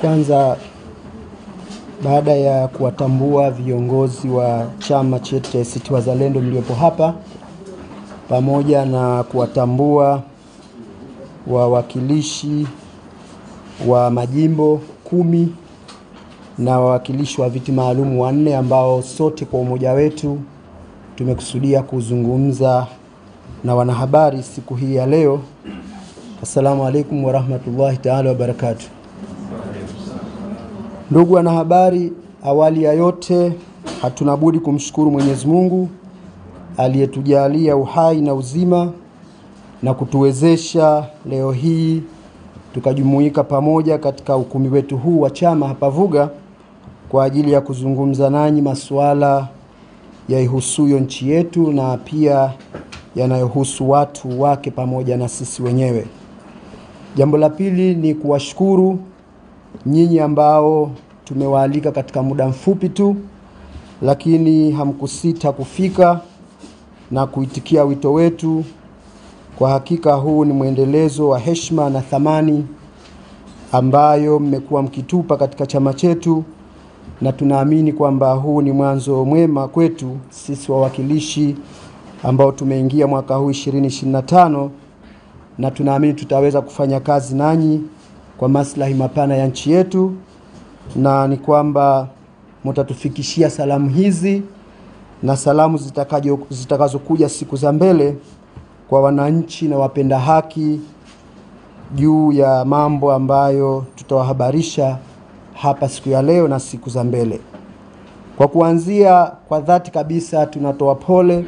Kwanza, baada ya kuwatambua viongozi wa chama chetu cha ACT Wazalendo mliopo hapa, pamoja na kuwatambua wawakilishi wa majimbo 10 na wawakilishi wa viti maalum 4 ambao sote kwa umoja wetu tumekusudia kuzungumza na wanahabari siku hii ya leo. Assalamu alaikum warahmatullahi ta'ala wabarakatuh. Ndugu wanahabari, awali ya yote hatuna budi kumshukuru Mwenyezi Mungu aliyetujalia uhai na uzima na kutuwezesha leo hii tukajumuika pamoja katika ukumbi wetu huu wa chama hapa Vuga kwa ajili ya kuzungumza nanyi masuala yaihusuyo nchi yetu na pia yanayohusu watu wake pamoja na sisi wenyewe. Jambo la pili ni kuwashukuru nyinyi ambao tumewaalika katika muda mfupi tu, lakini hamkusita kufika na kuitikia wito wetu. Kwa hakika huu ni mwendelezo wa heshima na thamani ambayo mmekuwa mkitupa katika chama chetu, na tunaamini kwamba huu ni mwanzo mwema kwetu sisi wawakilishi ambao tumeingia mwaka huu 2025, na tunaamini tutaweza kufanya kazi nanyi kwa maslahi mapana ya nchi yetu, na ni kwamba mtatufikishia salamu hizi na salamu zitakazokuja siku za mbele kwa wananchi na wapenda haki juu ya mambo ambayo tutawahabarisha hapa siku ya leo na siku za mbele. Kwa kuanzia, kwa dhati kabisa tunatoa pole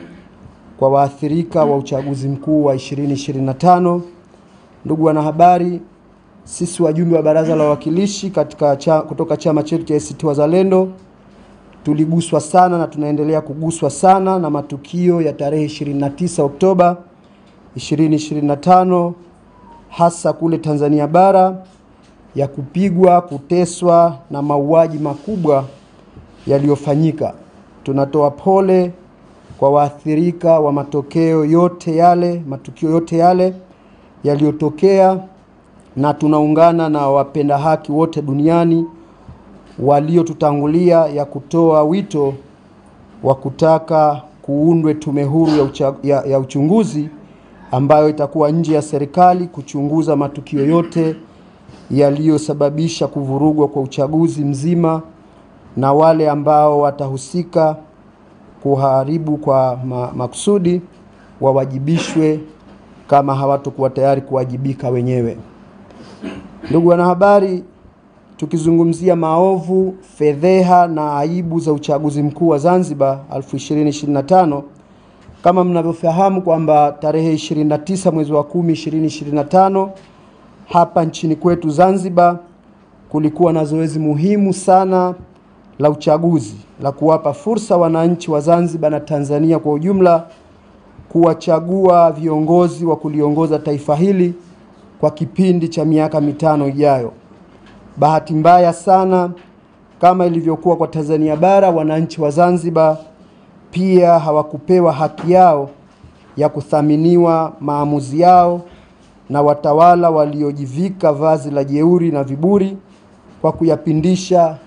kwa waathirika wa uchaguzi mkuu wa 2025. Ndugu wanahabari, sisi wajumbe wa baraza la wawakilishi kutoka chama chetu cha ACT Wazalendo tuliguswa sana na tunaendelea kuguswa sana na matukio ya tarehe 29 Oktoba 2025 hasa kule Tanzania bara, ya kupigwa, kuteswa na mauaji makubwa yaliyofanyika. Tunatoa pole kwa waathirika wa matukio yote yale yaliyotokea, na tunaungana na wapenda haki wote duniani waliotutangulia ya kutoa wito wa kutaka kuundwe tume huru ya uchunguzi ambayo itakuwa nje ya serikali kuchunguza matukio yote yaliyosababisha kuvurugwa kwa uchaguzi mzima, na wale ambao watahusika kuharibu kwa makusudi wawajibishwe kama hawatakuwa tayari kuwajibika wenyewe. Ndugu wanahabari, tukizungumzia maovu, fedheha na aibu za uchaguzi mkuu wa Zanzibar 2025, kama mnavyofahamu kwamba tarehe 29 mwezi wa 10 2025 hapa nchini kwetu Zanzibar kulikuwa na zoezi muhimu sana la uchaguzi la kuwapa fursa wananchi wa Zanzibar na Tanzania kwa ujumla kuwachagua viongozi wa kuliongoza taifa hili kwa kipindi cha miaka 5 ijayo. Bahati mbaya sana, kama ilivyokuwa kwa Tanzania bara, wananchi wa Zanzibar pia hawakupewa haki yao ya kuthaminiwa maamuzi yao na watawala waliojivika vazi la jeuri na viburi kwa kuyapindisha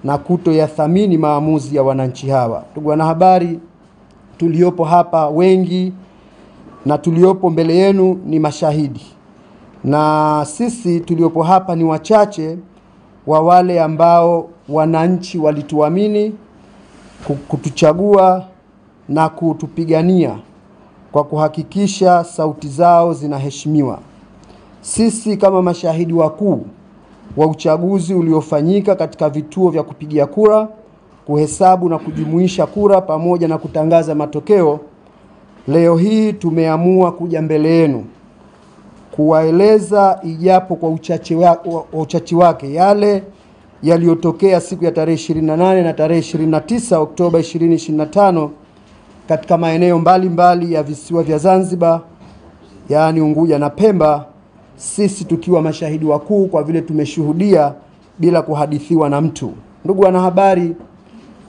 na kutoyathamini maamuzi ya wananchi hawa. Ndugu wanahabari, tuliopo hapa wengi na tuliopo mbele yenu ni mashahidi, na sisi tuliopo hapa ni wachache wa wale ambao wananchi walituamini, kutuchagua na kutupigania kwa kuhakikisha sauti zao zinaheshimiwa. Sisi kama mashahidi wakuu wa uchaguzi uliofanyika katika vituo vya kupigia kura, kuhesabu na kujumuisha kura pamoja na kutangaza matokeo, leo hii tumeamua kuja mbele yenu kuwaeleza ijapo kwa uchache wake yale yaliyotokea siku ya tarehe 28 na tarehe 29 Oktoba 2025 katika maeneo mbalimbali ya visiwa vya Zanzibar, yaani Unguja na Pemba, sisi tukiwa mashahidi wakuu kwa vile tumeshuhudia bila kuhadithiwa na mtu. Ndugu wanahabari,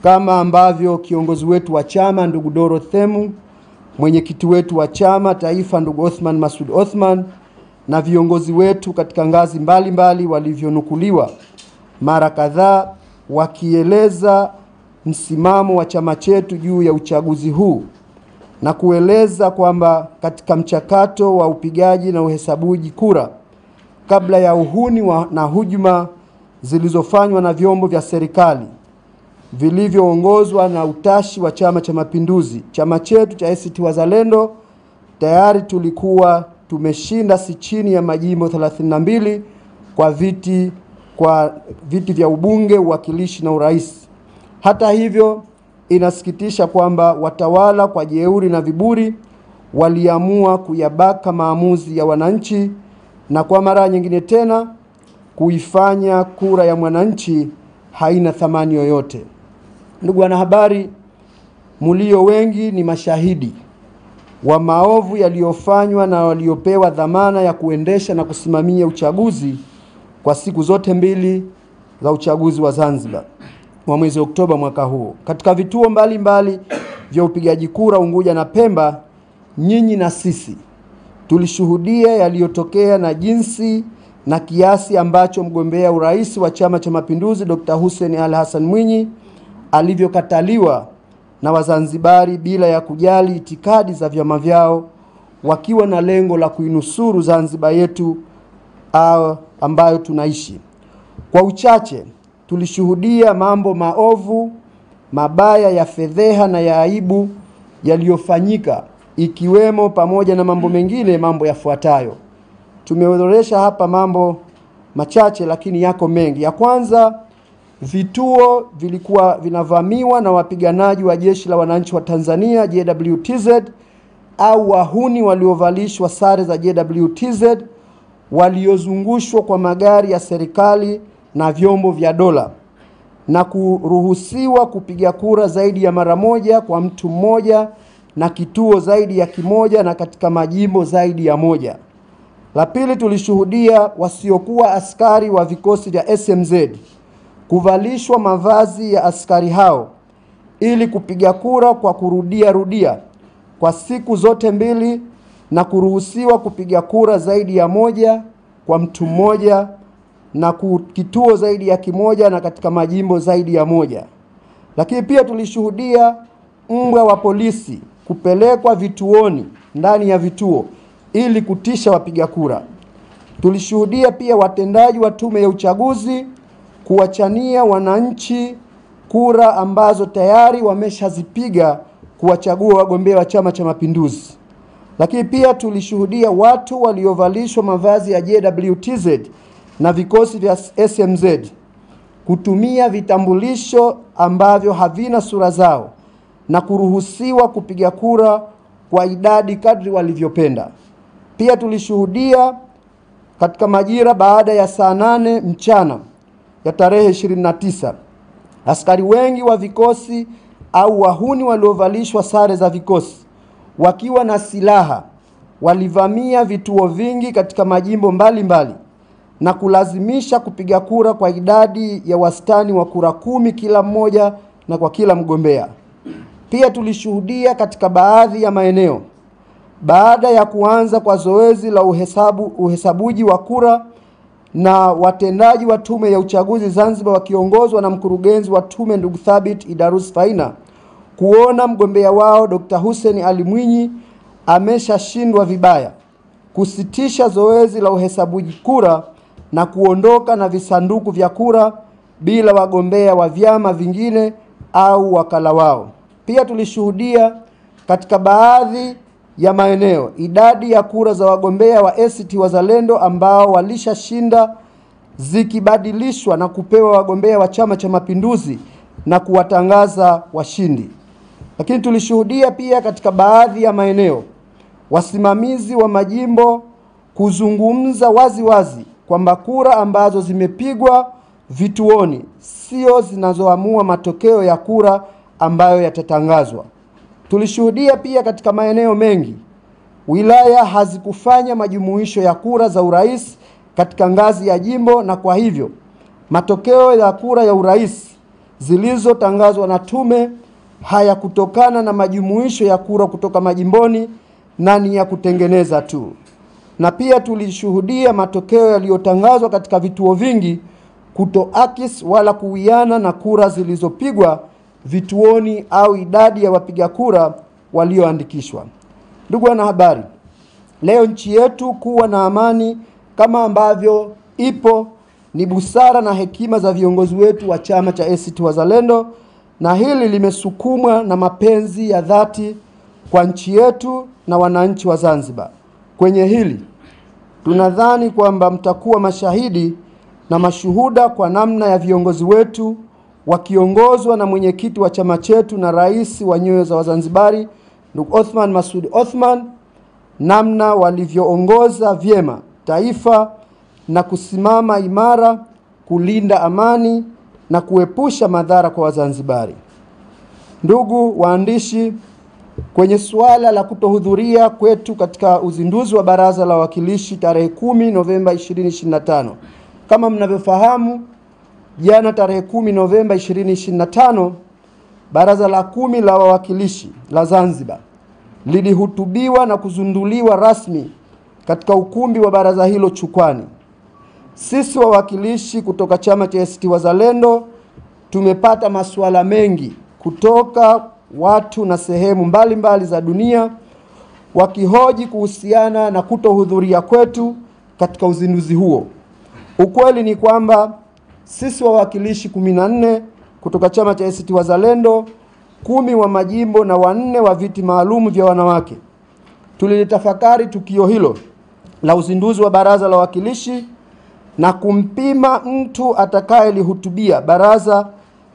kama ambavyo kiongozi wetu wa chama ndugu Doro Themu, mwenyekiti wetu wa chama taifa ndugu Othman Masud Othman, na viongozi wetu katika ngazi mbalimbali walivyonukuliwa mara kadhaa wakieleza msimamo wa chama chetu juu ya uchaguzi huu na kueleza kwamba katika mchakato wa upigaji na uhesabuji kura, kabla ya uhuni na hujuma zilizofanywa na vyombo vya serikali vilivyoongozwa na utashi wa Chama cha Mapinduzi, chama chetu cha ACT Wazalendo tayari tulikuwa tumeshinda si chini ya majimbo 32 kwa viti vya ubunge, uwakilishi na urais. Hata hivyo, inasikitisha kwamba watawala kwa jeuri na viburi waliamua kuyabaka maamuzi ya wananchi na kwa mara nyingine tena kuifanya kura ya mwananchi haina thamani yoyote. Ndugu wanahabari, mulio wengi ni mashahidi wa maovu yaliyofanywa na waliopewa dhamana ya kuendesha na kusimamia uchaguzi kwa siku zote mbili za uchaguzi wa Zanzibar wa mwezi Oktoba mwaka huu. Katika vituo mbalimbali vya upigaji kura Unguja na Pemba, nyinyi na sisi tulishuhudia yaliyotokea na jinsi na kiasi ambacho mgombea urais wa Chama cha Mapinduzi Dr. Hussein Ali Hassan Mwinyi alivyokataliwa na Wazanzibari bila ya kujali itikadi za vyama vyao, wakiwa na lengo la kuinusuru Zanzibar yetu ambayo tunaishi. Kwa uchache tulishuhudia mambo maovu, mabaya ya fedheha na ya aibu yaliyofanyika, ikiwemo pamoja na mambo mengine mambo yafuatayo. Tumeorodhesha hapa mambo machache lakini yako mengi. Ya kwanza, vituo vilikuwa vinavamiwa na wapiganaji wa Jeshi la Wananchi wa Tanzania JWTZ au wahuni waliovalishwa sare za JWTZ waliozungushwa kwa magari ya serikali na vyombo vya dola na kuruhusiwa kupiga kura zaidi ya mara moja kwa mtu mmoja na kituo zaidi ya kimoja na katika majimbo zaidi ya moja. La pili, tulishuhudia wasiokuwa askari wa vikosi vya SMZ kuvalishwa mavazi ya askari hao ili kupiga kura kwa kurudia kwa siku zote mbili na kuruhusiwa kupiga kura zaidi ya moja kwa mtu mmoja na kituo zaidi ya kimoja na katika majimbo zaidi ya moja. Lakini pia tulishuhudia mbwa wa polisi kupelekwa vituoni ndani ya vituo ili kutisha wapiga kura. Tulishuhudia pia watendaji wa tume ya uchaguzi kuwachania wananchi kura ambazo tayari wameshazipiga kuwachagua wagombea wa Chama cha Mapinduzi. Lakini pia tulishuhudia watu waliovalishwa mavazi ya JWTZ na vikosi vya SMZ kutumia vitambulisho ambavyo havina sura zao na kuruhusiwa kupiga kura kwa idadi kadri walivyopenda. Pia tulishuhudia katika majira baada ya saa 8 mchana ya tarehe 29, askari wengi wa vikosi au wahuni waliovalishwa sare za vikosi wakiwa na silaha walivamia vituo vingi katika majimbo mbalimbali na kulazimisha kupiga kura kwa idadi ya wastani wa kura 10 kila mmoja na kwa kila mgombea. Pia tulishuhudia katika baadhi ya maeneo, baada ya kuanza kwa zoezi la uhesabuji wa kura na watendaji wa tume ya uchaguzi Zanzibar wakiongozwa na mkurugenzi wa tume ndugu Thabit Idarus Faina, kuona mgombea wao Dr. Hussein Ali Mwinyi ameshashindwa vibaya, kusitisha zoezi la uhesabuji kura na kuondoka na visanduku vya kura bila wagombea wa vyama vingine au wakala wao. Pia tulishuhudia katika baadhi ya maeneo idadi ya kura za wagombea wa ACT Wazalendo ambao walishashinda zikibadilishwa na kupewa wagombea wa Chama cha Mapinduzi na kuwatangaza washindi. Lakini tulishuhudia pia katika baadhi ya maeneo wasimamizi wa majimbo kuzungumza wazi kwamba kura ambazo zimepigwa vituoni sio zinazoamua matokeo ya kura ambayo yatatangazwa. Tulishuhudia pia katika maeneo mengi wilaya hazikufanya majumuisho ya kura za urais katika ngazi ya jimbo, na kwa hivyo matokeo ya kura ya urais zilizotangazwa na tume hayakutokana na majumuisho ya kura kutoka majimboni na ni ya kutengeneza tu. Na pia tulishuhudia matokeo yaliyotangazwa katika vituo vingi kutoakisi wala kuwiana na kura zilizopigwa vituoni au idadi ya wapiga kura walioandikishwa. Ndugu wanahabari, leo nchi yetu kuwa na amani kama ambavyo ipo ni busara na hekima za viongozi wetu wa chama cha ACT Wazalendo, na hili limesukumwa na mapenzi ya dhati kwa nchi yetu na wananchi wa Zanzibar. Kwenye hili tunadhani kwamba mtakuwa mashahidi na mashuhuda kwa namna ya viongozi wetu wakiongozwa na mwenyekiti wa chama chetu na rais wa nyoyo za Wazanzibari ndugu Othman Masoud Othman, namna walivyoongoza vyema taifa na kusimama imara kulinda amani na kuepusha madhara kwa Wazanzibari. Ndugu waandishi, kwenye suala la kutohudhuria kwetu katika uzinduzi wa Baraza la Wawakilishi tarehe 10 Novemba 2025, kama mnavyofahamu, jana tarehe 10 Novemba 2025 Baraza la 10 la Wawakilishi la Zanzibar lilihutubiwa na kuzunduliwa rasmi katika ukumbi wa baraza hilo Chukwani. Sisi wawakilishi kutoka chama cha ACT Wazalendo tumepata masuala mengi kutoka watu na sehemu mbalimbali za dunia wakihoji kuhusiana na kutohudhuria kwetu katika uzinduzi huo. Ukweli ni kwamba sisi wawakilishi 14 kutoka chama cha ACT Wazalendo, 10 wa majimbo na 4 wa viti maalum vya wanawake, tulilitafakari tukio hilo la uzinduzi wa Baraza la Wawakilishi na kumpima mtu atakayelihutubia baraza,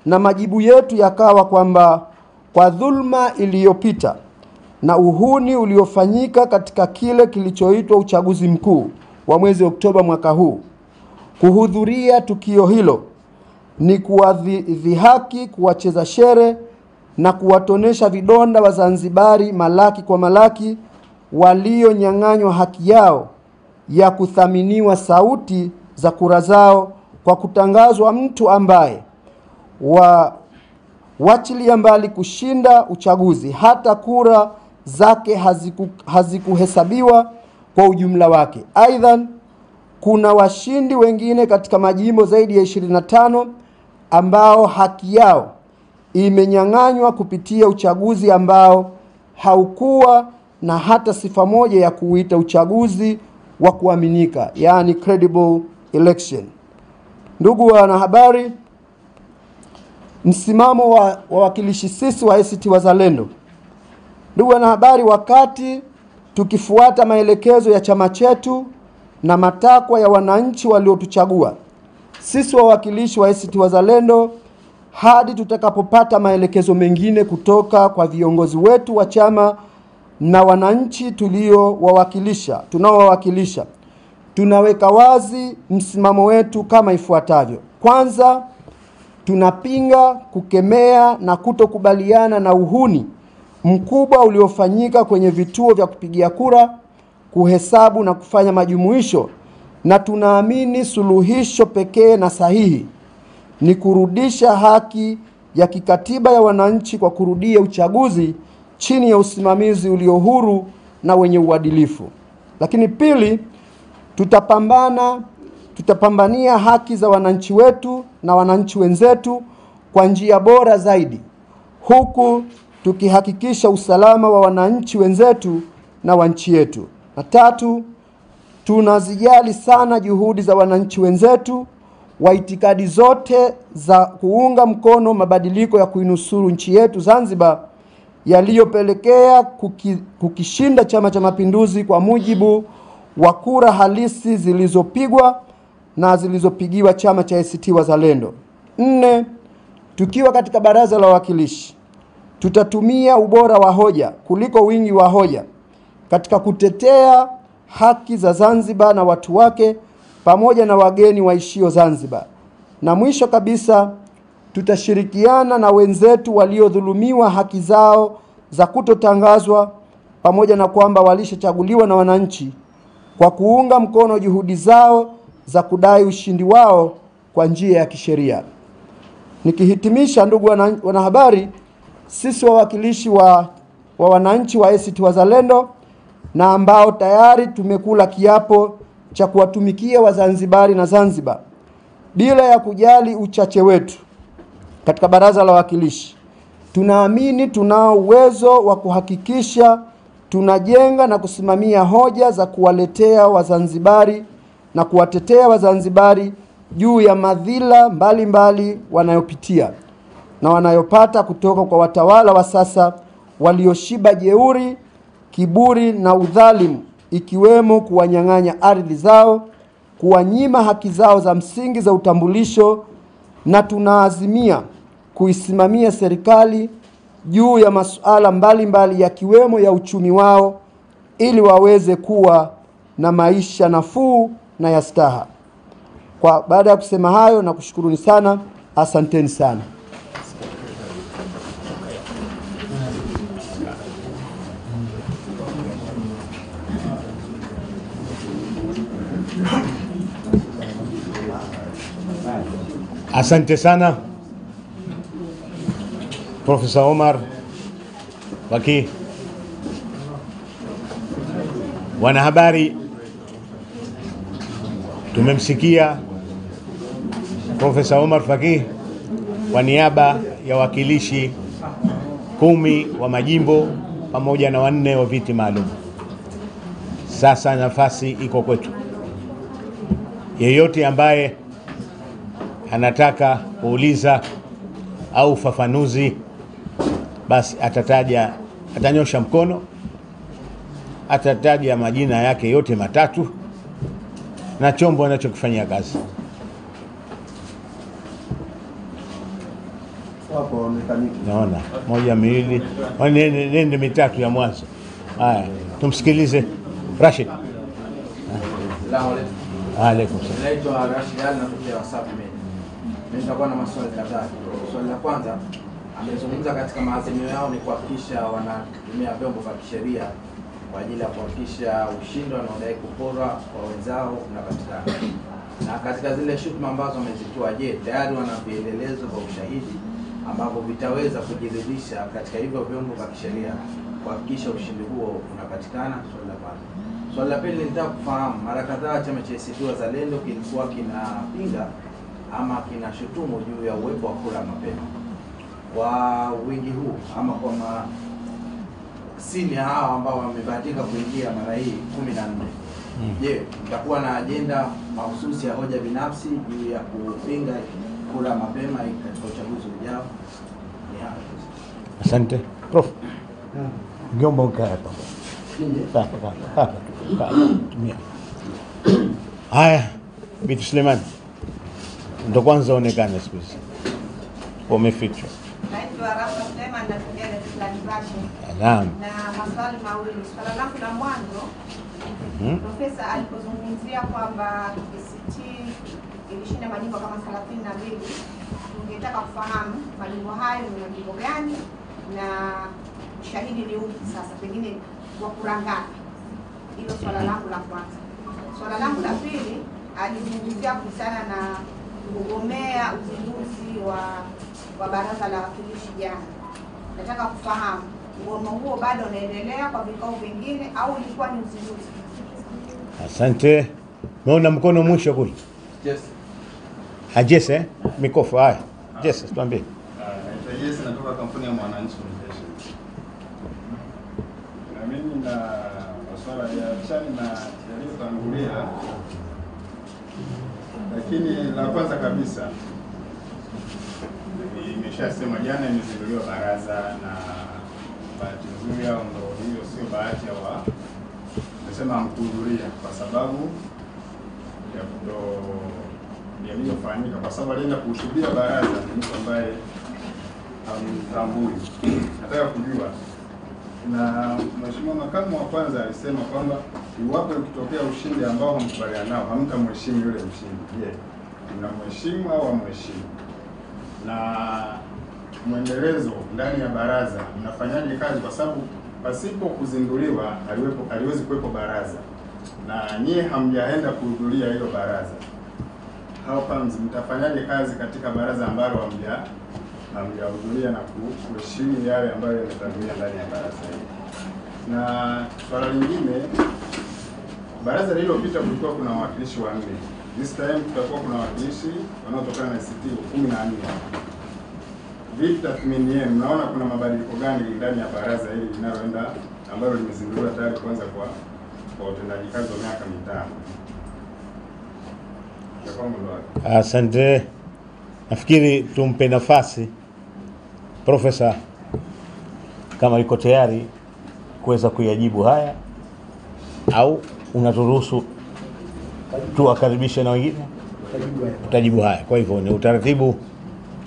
na majibu yetu yakawa kwamba kwa dhulma iliyopita na uhuni uliofanyika katika kile kilichoitwa uchaguzi mkuu wa mwezi Oktoba mwaka huu, kuhudhuria tukio hilo ni kuwadhihaki, kuwacheza shere na kuwatonesha vidonda Wazanzibari malaki kwa malaki walionyang'anywa haki yao ya kuthaminiwa sauti za kura zao kwa kutangazwa mtu ambaye wachilia mbali kushinda uchaguzi, hata kura zake hazikuhesabiwa kwa ujumla wake. Aidha, kuna washindi wengine katika majimbo zaidi ya 25 ambao haki yao imenyang'anywa kupitia uchaguzi ambao haukuwa na hata sifa moja ya kuita uchaguzi wa kuaminika, yani credible election. Ndugu wanahabari, msimamo wa wawakilishi sisi wa ACT Wazalendo, ndugu wanahabari, wakati tukifuata maelekezo ya chama chetu na matakwa ya wananchi waliotuchagua sisi wawakilishi wa ACT Wazalendo, hadi tutakapopata maelekezo mengine kutoka kwa viongozi wetu wa chama na wananchi tunaowawakilisha, tunaweka wazi msimamo wetu kama ifuatavyo. Kwanza, tunapinga, kukemea na kutokubaliana na uhuni mkubwa uliofanyika kwenye vituo vya kupigia kura, kuhesabu na kufanya majumuisho, na tunaamini suluhisho pekee na sahihi ni kurudisha haki ya kikatiba ya wananchi kwa kurudia uchaguzi chini ya usimamizi ulio huru na wenye uadilifu. Lakini pili, tutapambania haki za wananchi wetu na wananchi wenzetu kwa njia bora zaidi, huku tukihakikisha usalama wa wananchi wenzetu na wa nchi yetu. Na tatu, tunazijali sana juhudi za wananchi wenzetu wa itikadi zote za kuunga mkono mabadiliko ya kuinusuru nchi yetu Zanzibar yaliyopelekea kukishinda Chama cha Mapinduzi kwa mujibu wa kura halisi zilizopigwa na zilizopigiwa chama cha ACT Wazalendo. 4, tukiwa katika Baraza la Wawakilishi, tutatumia ubora wa hoja kuliko wingi wa hoja katika kutetea haki za Zanzibar na watu wake pamoja na wageni waishio Zanzibar. Na mwisho kabisa, tutashirikiana na wenzetu waliodhulumiwa haki zao za kutotangazwa, pamoja na kwamba walishachaguliwa na wananchi, kwa kuunga mkono juhudi zao za kudai ushindi wao kwa njia ya kisheria. Nikihitimisha, ndugu wanahabari, sisi wawakilishi wa wananchi wa ACT Wazalendo na ambao tayari tumekula kiapo cha kuwatumikia Wazanzibari na Zanzibar, bila ya kujali uchache wetu katika Baraza la Wawakilishi, tunaamini tunao uwezo wa kuhakikisha tunajenga na kusimamia hoja za kuwaletea Wazanzibari na kuwatetea Wazanzibari juu ya madhila mbalimbali wanayopitia na wanayopata kutoka kwa watawala wa sasa walioshiba jeuri, kiburi na udhalimu, ikiwemo kuwanyang'anya ardhi zao, kuwanyima haki zao za msingi za utambulisho, na tunaazimia kuisimamia serikali juu ya masuala mbalimbali yakiwemo ya uchumi wao ili waweze kuwa na maisha nafuu na ya staha. Kwa baada ya kusema hayo, na kushukuruni sana, asanteni sana. Asante sana Profesa Omar Fakih. Wanahabari, tumemsikia Profesa Omar Fakih kwa niaba ya wakilishi 10 wa majimbo pamoja na 4 wa viti maalum. Sasa nafasi iko kwetu. Yeyote ambaye anataka kuuliza au ufafanuzi, basi atanyosha mkono, atataja majina yake yote matatu na chombo anachokifanyia kazi. Naona 1 2 nende mitatu ya mwanzo. Haya, tumsikilize Rashid. Alaykum salaam. Naitwa Rashid na WhatsApp mimi. Nitakuwa na maswali kadhaa. Swali la kwanza, amezungumza katika maazimio yao ni kuhakikisha wanatumia vyombo vya kisheria kwa ajili ya kuhakikisha ushindi wanaodai kuporwa kwa wenzao unapatikana. Na katika zile shutuma ambazo wamezitoa, je, tayari wana vielelezo vya ushahidi ambavyo vitaweza kujiridhisha katika hivyo vyombo vya kisheria kuhakikisha ushindi huo unapatikana? Swali la kwanza. Swali la pili, nitaka kufahamu, mara kadhaa chama cha ACT Wazalendo kilikuwa kinapinga ama kinashutumu juu ya uwepo wa kura mapema. Kwa wingi huu ama kwa sini hao ambao wamebahatika kuingia mara hii 14, je, mtakuwa na agenda mahususi ya hoja binafsi juu ya kupinga kura mapema katika uchaguzi ujao? Asante. Prof. Ngomba ukapa. Haya, Bitu Suleiman. Ndo kwanza onekane siku hizi. Umefichwa. Naitwa Rafa Suleiman na Dar es Salaam. Naam. Na maswali mawili. Swali langu la mwanzo, Profesa alipozungumzia kwamba ACT ilishinda majimbo kama 32, tungetaka kufahamu majimbo hayo ni majimbo gani na ushahidi ni upi sasa, pengine wa kura ngapi? Hilo swala langu la kwanza. Swala langu la pili, alizungumzia kuhusiana na kugomea uzinduzi wa Baraza la Wawakilishi jana. Nataka kufahamu mgomo huo bado unaendelea kwa vikao vingine au ilikuwa ni uzinduzi? Asante. Naona mkono mwisho kule. Yes. Jesse, mikofu haya. Jesse, tuambie. Naitwa Jesse, natoka kampuni ya Mwananchi Communication. Na mimi na masuala ya chani na yaliyotangulia, lakini la kwanza kabisa nimeshasema jana imezinduliwa baraza, na bahati nzuri au ndo hiyo sio bahati ya nasema mkuhudhuria kwa sababu ya ndo yaliyofanyika, kwa sababu alienda kuhutubia baraza ni mtu ambaye hamtambui. Nataka kujua, na Mheshimiwa Makamu wa kwanza alisema kwamba iwapo ukitokea ushindi ambao hamkubaliana nao hamtamheshimu yule mshindi. Je, mnamheshimu au hamheshimu? Na mwendelezo ndani ya baraza mnafanyaje kazi, kwa sababu pasipo kuzinduliwa haliwezi kuwepo baraza, na nyie hamjaenda kuhudhuria hilo baraza. Hapa mtafanyaje kazi katika baraza ambalo hamjahudhuria na kuheshimu yale ambayo yametangulia ndani ya baraza hili? Na swala lingine, baraza lililopita kulikuwa kuna wawakilishi 4 this time tutakuwa kuna wawakilishi wanaotokana na ACT 14. Vipi tathmini yenu, mnaona kuna mabadiliko gani ndani ya baraza hili linaloenda ambalo limezinduliwa tayari kuanza kwa utendaji kazi wa miaka 5? Asante. Nafikiri tumpe nafasi Profesa kama yuko tayari kuweza kuyajibu haya, au unaturuhusu tuwakaribishe na wengine tutajibu haya. Kwa hivyo ni utaratibu,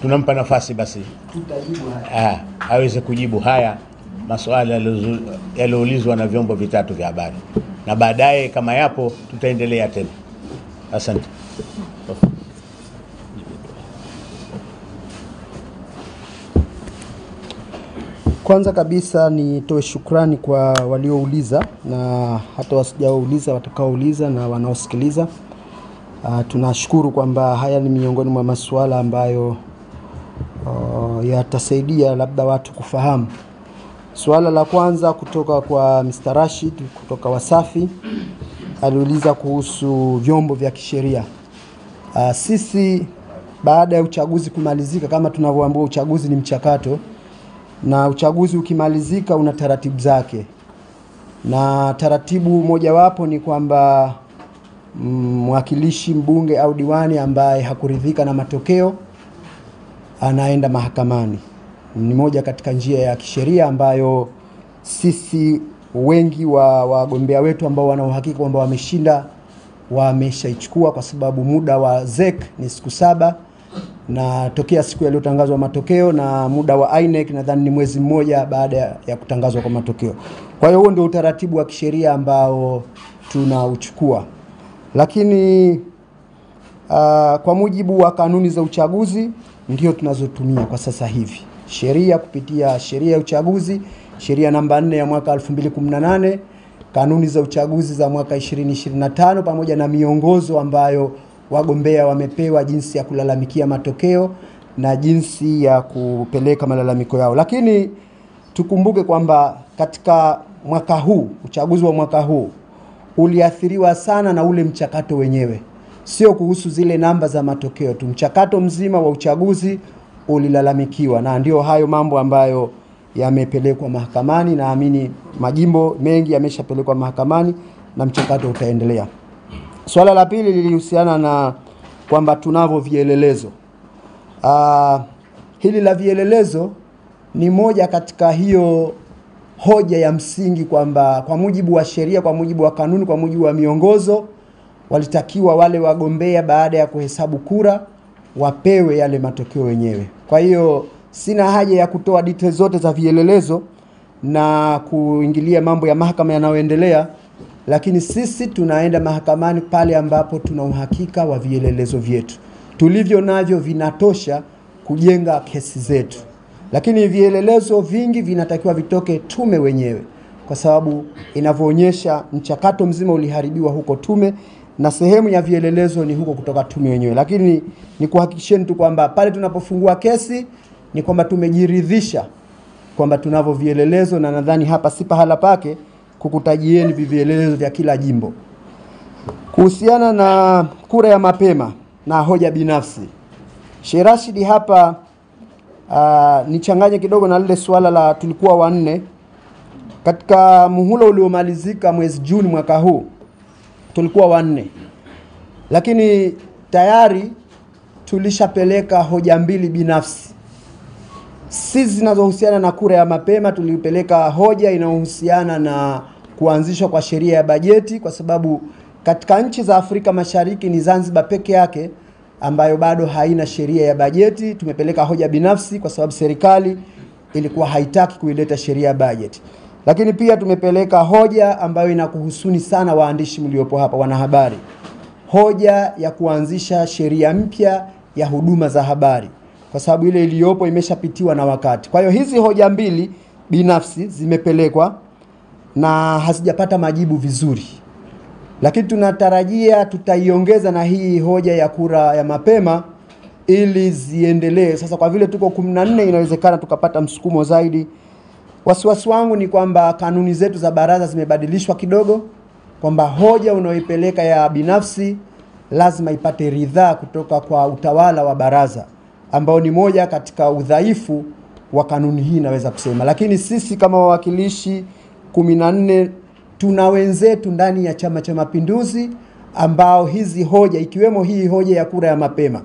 tunampa nafasi basi Tutajibu haya. Aweze kujibu haya maswali yaliyoulizwa na vyombo vitatu vya habari, na baadaye kama yapo tutaendelea tena. Asante. Kwanza kabisa nitoe shukrani kwa waliouliza na hata wasijaouliza, watakaouliza na wanaosikiliza. Tunashukuru kwamba haya ni miongoni mwa masuala ambayo yatasaidia labda watu kufahamu. Swala la kwanza kutoka kwa Mr. Rashid kutoka Wasafi aliuliza kuhusu vyombo vya kisheria. Sisi baada ya uchaguzi kumalizika, kama tunavyoambiwa uchaguzi ni mchakato, na uchaguzi ukimalizika una taratibu zake, na taratibu mojawapo ni kwamba mwakilishi, mbunge au diwani ambaye hakuridhika na matokeo anaenda mahakamani. Ni moja katika njia ya kisheria ambayo sisi wengi wa wagombea wetu ambao wana uhakika kwamba wameshinda wameshaichukua, kwa sababu muda wa ZEC ni siku 7 na tokea siku yaliyotangazwa matokeo, na muda wa INEC nadhani ni mwezi mmoja baada ya kutangazwa kwa matokeo. Kwa hiyo huo ndio utaratibu wa kisheria ambao tunauchukua. Lakini kwa mujibu wa kanuni za uchaguzi ndio tunazotumia kwa sasa hivi. Sheria kupitia sheria ya uchaguzi, sheria namba 4 ya mwaka 2018, kanuni za uchaguzi za mwaka 2025 pamoja na miongozo ambayo wagombea wamepewa jinsi ya kulalamikia matokeo na jinsi ya kupeleka malalamiko yao. Lakini tukumbuke kwamba katika mwaka huu, uchaguzi wa mwaka huu uliathiriwa sana na ule mchakato wenyewe. Sio kuhusu zile namba za matokeo tu, mchakato mzima wa uchaguzi ulilalamikiwa, na ndio hayo mambo ambayo yamepelekwa mahakamani. Naamini majimbo mengi yameshapelekwa mahakamani na mchakato utaendelea. Swala la pili lilihusiana na kwamba tunavyo vielelezo. Hili la vielelezo ni moja katika hiyo hoja ya msingi kwamba kwa mujibu wa sheria, kwa mujibu wa kanuni, kwa mujibu wa miongozo, walitakiwa wale wagombea baada ya kuhesabu kura wapewe yale matokeo wenyewe. Kwa hiyo sina haja ya kutoa details zote za vielelezo na kuingilia mambo ya mahakama yanayoendelea, lakini sisi tunaenda mahakamani pale ambapo tuna uhakika wa vielelezo vyetu. Tulivyo navyo vinatosha kujenga kesi zetu. Lakini vielelezo vingi vinatakiwa vitoke tume wenyewe, kwa sababu inavyoonyesha mchakato mzima uliharibiwa huko tume, na sehemu ya vielelezo ni huko kutoka tume wenyewe. Lakini ni kuhakikisheni tu kwamba pale tunapofungua kesi ni kwamba tumejiridhisha kwamba tunavyo vielelezo, na nadhani hapa si pahala pake kukutajieni vielelezo vya kila jimbo. Kuhusiana na kura ya mapema na hoja binafsi, Sheikh Rashid hapa nichanganye kidogo na lile swala la tulikuwa 4 katika muhula uliomalizika mwezi Juni mwaka huu. Tulikuwa 4, lakini tayari tulishapeleka hoja 2 binafsi. Sisi zinazohusiana na kura ya mapema tulipeleka hoja inayohusiana na kuanzishwa kwa sheria ya bajeti, kwa sababu katika nchi za Afrika Mashariki ni Zanzibar peke yake ambayo bado haina sheria ya bajeti. Tumepeleka hoja binafsi kwa sababu serikali ilikuwa haitaki kuileta sheria ya bajeti. Lakini pia tumepeleka hoja ambayo inakuhusuni sana waandishi mliopo hapa, wanahabari, hoja ya kuanzisha sheria mpya ya huduma za habari, kwa sababu ile iliyopo imeshapitiwa na wakati. Kwa hiyo hizi hoja 2 binafsi zimepelekwa na hazijapata majibu vizuri, lakini tunatarajia tutaiongeza na hii hoja ya kura ya mapema ili ziendelee. Sasa kwa vile tuko 14 inawezekana tukapata msukumo zaidi. Wasiwasi wangu ni kwamba kanuni zetu za baraza zimebadilishwa kidogo, kwamba hoja unaoipeleka ya binafsi lazima ipate ridhaa kutoka kwa utawala wa baraza, ambao ni moja katika udhaifu wa kanuni hii naweza kusema. Lakini sisi kama wawakilishi 14 tuna wenzetu ndani ya Chama cha Mapinduzi ambao hizi hoja, ikiwemo hii hoja ya kura ya mapema,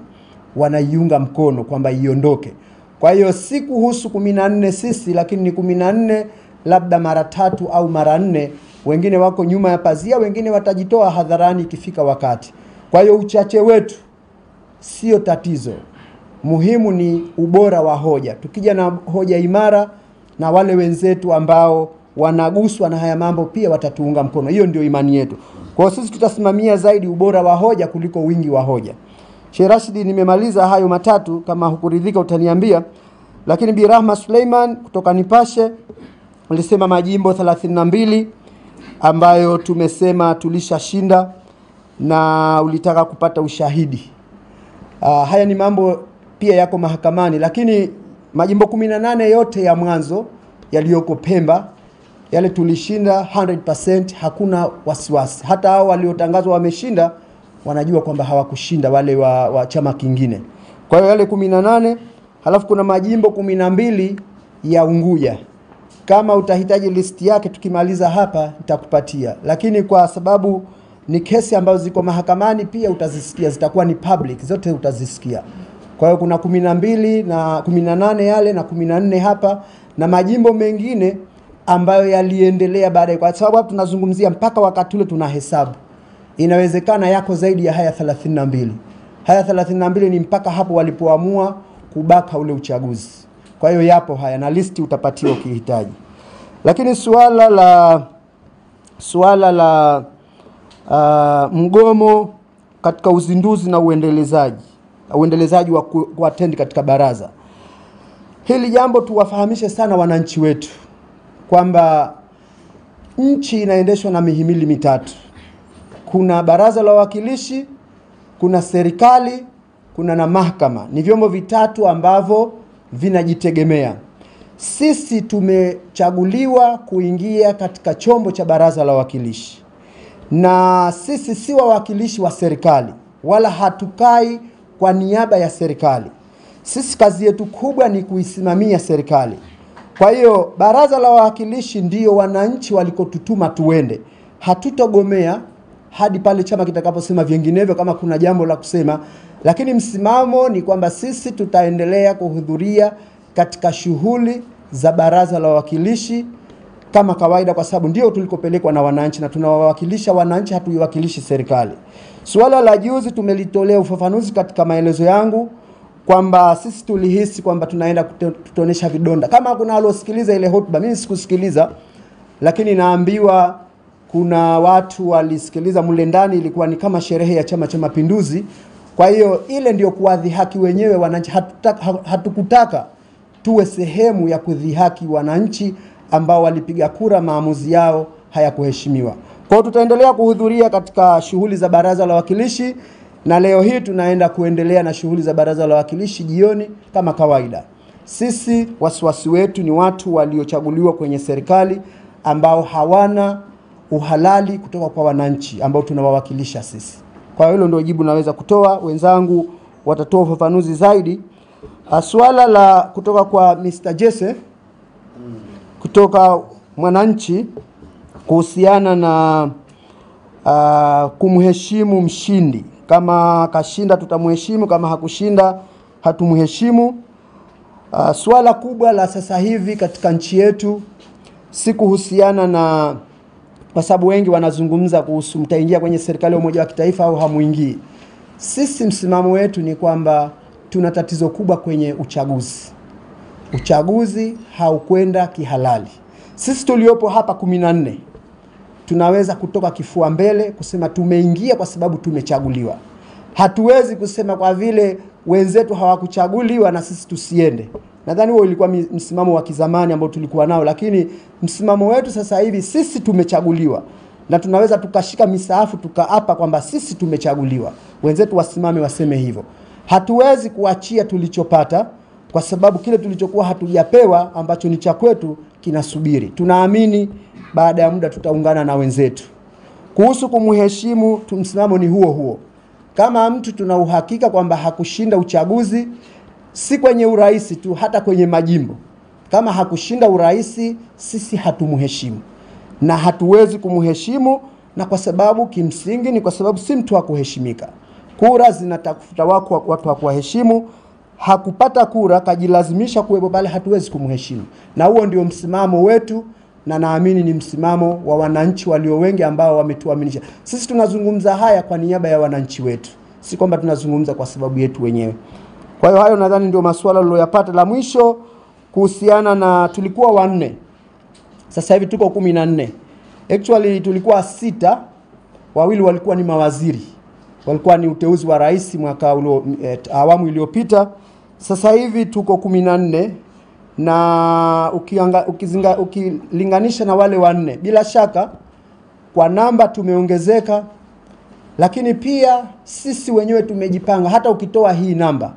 wanaiunga mkono kwamba iondoke. Kwa hiyo si kuhusu 14 sisi, lakini ni 14 labda mara 3 au mara 4, wengine wako nyuma ya pazia, wengine watajitoa hadharani ikifika wakati. Kwa hiyo uchache wetu sio tatizo. Muhimu ni ubora wa hoja. Tukija na hoja imara, na wale wenzetu ambao wanaguswa na haya mambo pia watatuunga mkono. Hiyo ndio imani yetu. Kwa hiyo sisi tutasimamia zaidi ubora wa hoja kuliko wingi wa hoja. Sheikh Rashidi, nimemaliza hayo matatu, kama hukuridhika utaniambia. Lakini Bi Rahma Suleiman kutoka Nipashe ulisema majimbo 32 ambayo tumesema tulishashinda, na ulitaka kupata ushahidi. Haya ni mambo pia yako mahakamani, lakini majimbo 18 yote ya mwanzo yaliyoko Pemba yale tulishinda 100%, hakuna wasiwasi. Hata hao waliotangazwa wameshinda wanajua kwamba hawakushinda wale wa chama kingine. Kwa hiyo yale 18, halafu kuna majimbo 12 ya Unguja. Kama utahitaji listi yake tukimaliza hapa nitakupatia, lakini kwa sababu ni kesi ambazo ziko mahakamani pia utazisikia, zitakuwa ni public, zote utazisikia. Kwa hiyo kuna 12 na 18 yale na 14 hapa, na majimbo mengine ambayo yaliendelea baadaye, kwa sababu tunazungumzia mpaka wakati ule tunahesabu. Inawezekana yako zaidi ya haya 32. Haya 32 ni mpaka hapo walipoamua kubaka ule uchaguzi. Kwa hiyo yapo haya, na listi utapatiwa ukihitaji. Lakini suala la mgomo katika uzinduzi na uendelezaji wa kuattend katika baraza. Hili jambo tuwafahamishe sana wananchi wetu kwamba nchi inaendeshwa na mihimili mitatu. Kuna baraza la wawakilishi, kuna serikali, kuna na mahakama. Ni vyombo vitatu ambavyo vinajitegemea. Sisi tumechaguliwa kuingia katika chombo cha baraza la wawakilishi, na sisi si wawakilishi wa serikali wala hatukai kwa niaba ya serikali. Sisi kazi yetu kubwa ni kuisimamia serikali. Kwa hiyo baraza la wawakilishi ndio wananchi walikotutuma tuende. Hatutogomea hadi pale chama kitakaposema vinginevyo kama kuna jambo la kusema, lakini msimamo ni kwamba sisi tutaendelea kuhudhuria katika shughuli za baraza la wawakilishi kama kawaida, kwa sababu ndio tulikopelekwa na wananchi na tunawawakilisha wananchi, hatuiwakilishi serikali. Suala la juzi tumelitolea ufafanuzi katika maelezo yangu kwamba sisi tulihisi kwamba tunaenda kutonesha vidonda. Kama kuna alosikiliza ile hotuba, mimi sikusikiliza, lakini naambiwa kuna watu walisikiliza mule ndani, ilikuwa ni kama sherehe ya Chama cha Mapinduzi. Kwa hiyo ile ndio kuwadhihaki wenyewe wananchi. Hatukutaka tuwe sehemu ya kudhihaki wananchi ambao walipiga kura, maamuzi yao hayakuheshimiwa. Kwa hiyo tutaendelea kuhudhuria katika shughuli za baraza la wawakilishi, na leo hii tunaenda kuendelea na shughuli za baraza la wawakilishi jioni kama kawaida. Sisi wasiwasi wetu ni watu waliochaguliwa kwenye serikali ambao hawana uhalali kutoka kwa wananchi ambao tunawawakilisha sisi. Kwa hilo ndio jibu naweza kutoa, wenzangu watatoa ufafanuzi zaidi. Swala la kutoka kwa Mr. Jesse kutoka Mwananchi kuhusiana na kumheshimu mshindi. Kama kashinda tutamheshimu, kama hakushinda hatumheshimu. Swala kubwa la sasa hivi katika nchi yetu si kuhusiana na, kwa sababu wengi wanazungumza kuhusu mtaingia kwenye serikali ya umoja wa kitaifa au hamuingii. Sisi msimamo wetu ni kwamba tuna tatizo kubwa kwenye uchaguzi. Uchaguzi haukwenda kihalali. Sisi tuliopo hapa 14 tunaweza kutoka kifua mbele kusema tumeingia kwa sababu tumechaguliwa. Hatuwezi kusema kwa vile wenzetu hawakuchaguliwa na sisi tusiende. Nadhani huo ulikuwa msimamo wa kizamani ambao tulikuwa nao, lakini msimamo wetu sasa hivi sisi tumechaguliwa na tunaweza tukashika misaafu tukaapa kwamba sisi tumechaguliwa. Wenzetu wasimame waseme hivyo. Hatuwezi kuachia tulichopata kwa sababu kile tulichokuwa hatujapewa ambacho ni cha kwetu kinasubiri. Tunaamini baada ya muda tutaungana na wenzetu. Kuhusu kumheshimu, msimamo ni huo huo. Kama mtu tuna uhakika kwamba hakushinda uchaguzi, si kwenye uraisi tu, hata kwenye majimbo, kama hakushinda uraisi, sisi hatumheshimu na hatuwezi kumheshimu, na kwa sababu kimsingi ni kwa sababu si mtu wa kuheshimika. Kura zinatafuta watu wa kuheshimu. Hakupata kura, kajilazimisha kuwepo pale, hatuwezi kumheshimu. Na huo ndio msimamo wetu, na naamini ni msimamo wa wananchi walio wengi ambao wametuaminisha. Sisi tunazungumza haya kwa niaba ya wananchi wetu, si kwamba tunazungumza kwa sababu yetu wenyewe. Kwa hiyo hayo nadhani ndio masuala niliyoyapata. La mwisho kuhusiana na tulikuwa 4, sasa hivi tuko 14. Actually tulikuwa 6, 2 walikuwa ni mawaziri, walikuwa ni uteuzi wa rais mwaka awamu iliyopita. Sasa hivi tuko 14, na ukilinganisha na wale 4, bila shaka kwa namba tumeongezeka, lakini pia sisi wenyewe tumejipanga. Hata ukitoa hii namba,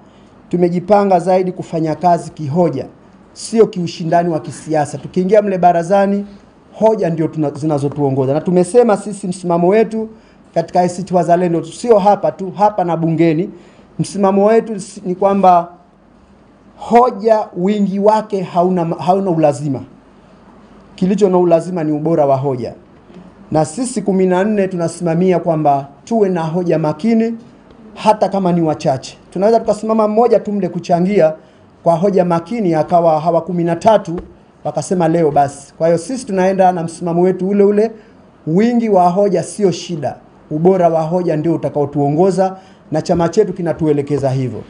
tumejipanga zaidi kufanya kazi kihoja, sio kiushindani wa kisiasa. Tukiingia mle barazani, hoja ndio zinazotuongoza, na tumesema sisi msimamo wetu katika ACT Wazalendo sio hapa tu, hapa na bungeni, msimamo wetu ni kwamba hoja wingi wake hauna ulazima. Kilicho na ulazima ni ubora wa hoja. Na sisi 14 tunasimamia kwamba tuwe na hoja makini, hata kama ni wachache. Tunaweza tukasimama mmoja tu mle kuchangia kwa hoja makini, akawa hawa 13 wakasema leo basi. Kwa hiyo sisi tunaenda na msimamo wetu ule ule, wingi wa hoja sio shida, ubora wa hoja ndio utakaotuongoza, na chama chetu kinatuelekeza hivyo.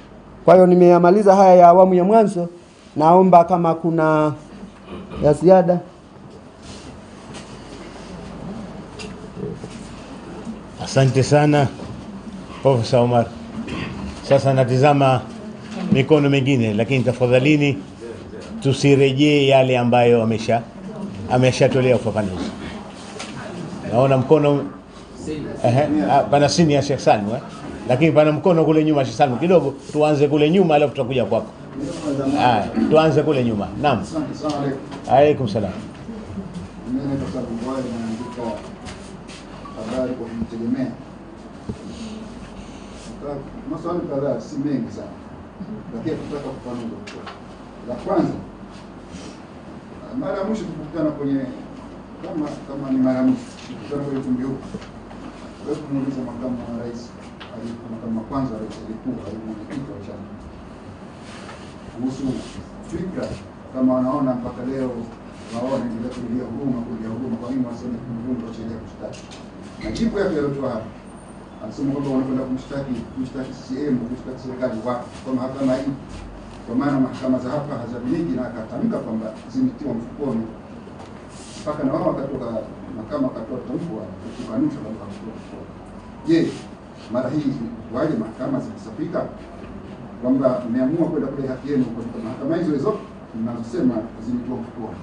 Kwa hiyo nimeyamaliza haya ya awamu ya mwanzo. Naomba kama kuna ya ziada. Asante sana Profesa Omar. Sasa natizama mikono mingine, lakini tafadhalini tusirejee yale ambayo ameshatolea ufafanuzi. Naona mkono pana sini ya Sheikh Salim, lakini pana mkono kule nyuma. Sheikh Salim, kidogo tuanze kule nyuma alafu tutakuja kwako. Tuanze kule nyuma. Naam. Alaykum salaam. Mimi ni Profesa Bungwale, naandika habari kwa kujitegemea. Maswali kadhaa si mengi sana, lakini tutaka kufahamu. La kwanza, mara ya mwisho tukutana kwenye kama ni mara ya mwisho tukutana kwenye ukumbi huu, wewe kumuuliza makamu wa rais, makamu wa kwanza rais alikuwa mwenyekiti wa chama, kuhusu fikra kama wanaona mpaka leo waona ndio kulia huruma, kwa nini waseme kumvunja kuchelea kushtaki. Na jibu yake aliyotoa hapa, anasema kwamba wanakwenda kumshtaki CCM, kumshtaki serikali wapi kwa mahakama hii, kwa maana mahakama za hapa hazamiliki, na akatamka kwamba zimetiwa mfukoni, mpaka na wao wakatoka mahakama akatoa tamko kukanusha kwamba mfukoni. Je, mara hii waje mahakama zikisafika kwamba mmeamua kwenda kule haki yenu kwa mahakama hizo mnazosema zimetiwa mfukoni?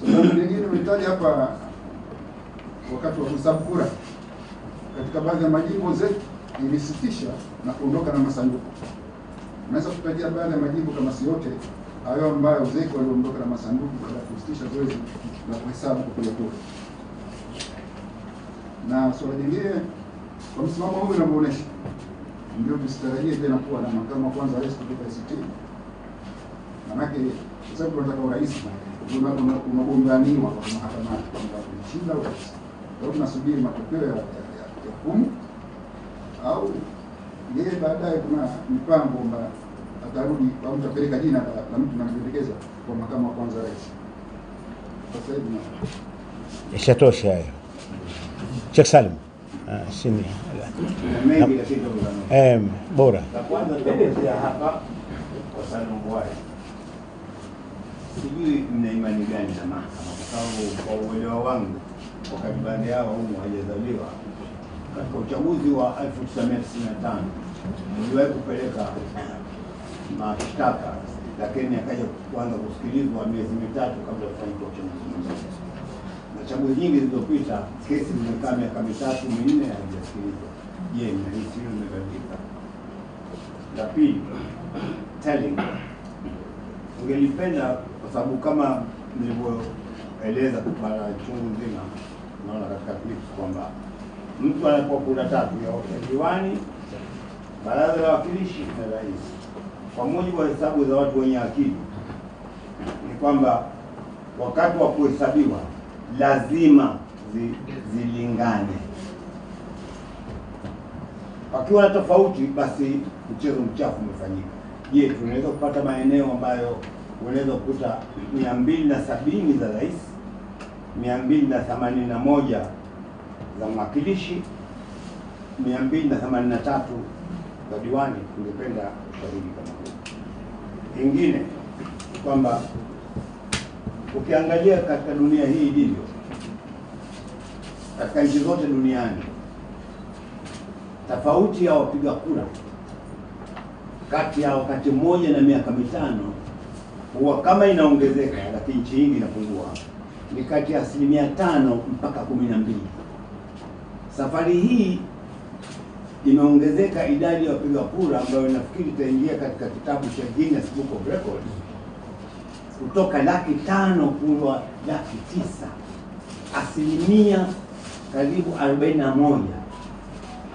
Sababu nyingine umetaja hapa wakati wa kuhesabu kura katika baadhi ya majimbo zetu ilisitisha na kuondoka na masanduku. Unaweza kutajia baadhi ya majimbo kama si yote hayo ambayo ZEC waliondoka na masanduku baada ya kusitisha zoezi la kuhesabu kupiga kura? Na swala jingine, kwa msimamo huu unavyoonyesha, ndio tusitarajie tena kuwa na makamu wa kwanza rais kutoka ACT. Manake sababu tunataka urais unagombaniwa kwa mahakama kwamba kushinda urais. Leo tunasubiri matokeo ya hukumu, au yeye baadaye kuna mipango kwamba atarudi au mtapeleka jina la mtu anayependekeza kwa makamu wa kwanza rais. Sasa hivi ishatosha hayo. Sheikh Salim. Sini. Bora. La kwanza tutaelezea hapa kwa Salim Bwai. Sijui mna imani gani na mahakama, kwa sababu kwa uelewa wangu wakati baadhi yao humu hawajazaliwa, katika uchaguzi wa 1995 niliwahi kupeleka mashtaka, lakini akaja kuanza kusikilizwa miezi mitatu kabla ya kufanyika uchaguzi mwingine. Na chaguzi nyingi zilizopita kesi zimekaa miaka mitatu minne hazijasikilizwa. Je, mnahisi hilo limebadilika? La pili, telling, ungelipenda kwa sababu kama nilivyoeleza kwa chungu nzima, naona katika clips kwamba mtu anapewa kura 3 ya diwani, baraza la wawakilishi na rais. Kwa mujibu wa hesabu za watu wenye akili ni kwamba wakati wa kuhesabiwa lazima zilingane. Wakiwa na tofauti, basi mchezo mchafu umefanyika. Je, tunaweza kupata maeneo ambayo unaweza kukuta 270 za rais, 281 za mwakilishi, 283 za diwani? Tungependa ushahidi kama huu. Ingine kwamba ukiangalia katika dunia hii ilivyo, katika nchi zote duniani, tofauti ya wapiga kura kati ya wakati mmoja na miaka 5 huwa kama inaongezeka, lakini nchi nyingi inapungua, ni kati ya 5% mpaka 12%. Safari hii imeongezeka idadi ya wapiga kura ambayo nafikiri itaingia katika kitabu cha Guinness Book of Records kutoka 500,000 kuwa 900,000, asilimia karibu 41,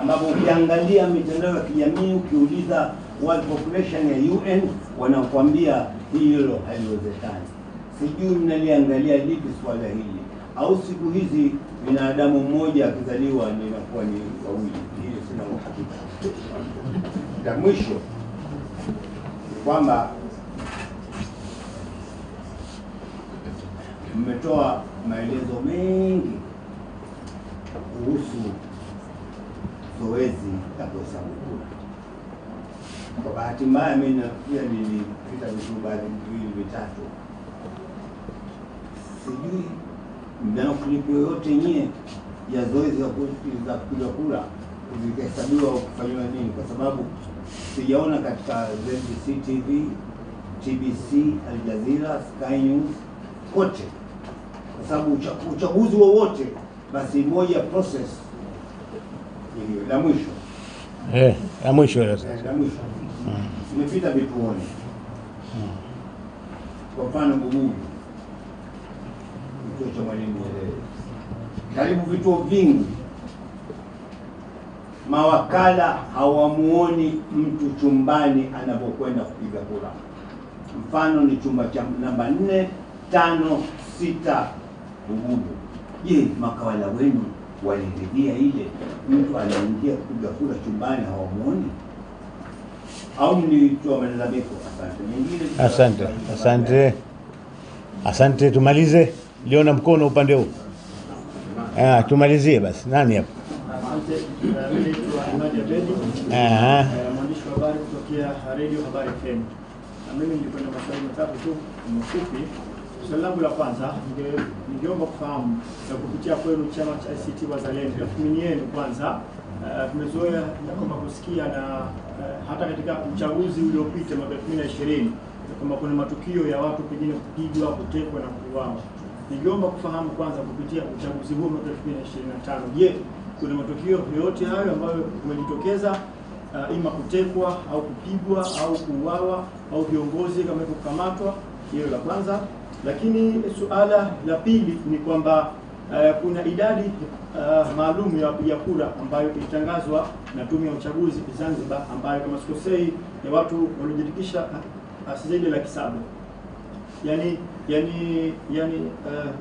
ambapo ukiangalia mitandao ya kijamii ukiuliza World Population ya UN wanakuambia hilo haliwezekani. Sijui mnaliangalia lipi swala hili, au siku hizi binadamu mmoja akizaliwa ni inakuwa ni wawili? Hili sina uhakika. La mwisho ni kwamba mmetoa maelezo mengi kuhusu zoezi la kuhesabu kura. Kwa bahati mbaya mimi pia nilipita vitu vitatu. Sijui mnao klipu yoyote nyie ya zoezi la kupiga kura zikihesabiwa au kufanywa nini, kwa sababu sijaona katika ZBC TV, TBC, Al Jazeera, Sky News kote, kwa sababu uchaguzi wowote basi moja process hiyo. La mwisho la mwisho la mwisho nimepita vituoni, kwa mfano Bububu, kituo cha Mwalimu Nyerere, karibu vituo vingi mawakala hawamuoni mtu chumbani anapokwenda kupiga kura. Mfano ni chumba cha namba 4, 5, 6 Bububu. Je, makawala wenu waliridhia ile mtu anaingia kupiga kura chumbani hawamuoni, au mlitoa malalamiko? Asante. Tumalize. Liona mkono upande huu. Tumalizie basi. Nani hapa? Asante. Mimi naitwa Ahmad Abedi. Mwandishi wa habari kutokea Radio Habari FM. Na mimi nilikuwa na maswali matatu tu mafupi. Swali langu la kwanza, ningeomba kufahamu kupitia kwenu chama cha ACT Wazalendo, tathmini yenu kwanza. Tumezoea kwamba kusikia na hata katika uchaguzi uliopita mwaka 2020 kwamba kuna matukio ya watu pengine kupigwa, kutekwa na kuuawa. Ningeomba kufahamu kwanza kupitia uchaguzi huu mwaka 2025, je, kuna matukio yote hayo ambayo yamejitokeza, ima kutekwa au kupigwa au kuuawa au viongozi kama kukamatwa? Hilo la kwanza. Lakini suala la pili ni kwamba kuna idadi maalum ya wapiga kura ambayo ilitangazwa na Tume ya Uchaguzi Zanzibar, ambayo kama sikosei ya watu waliojiandikisha zaidi ya 700,000. Yani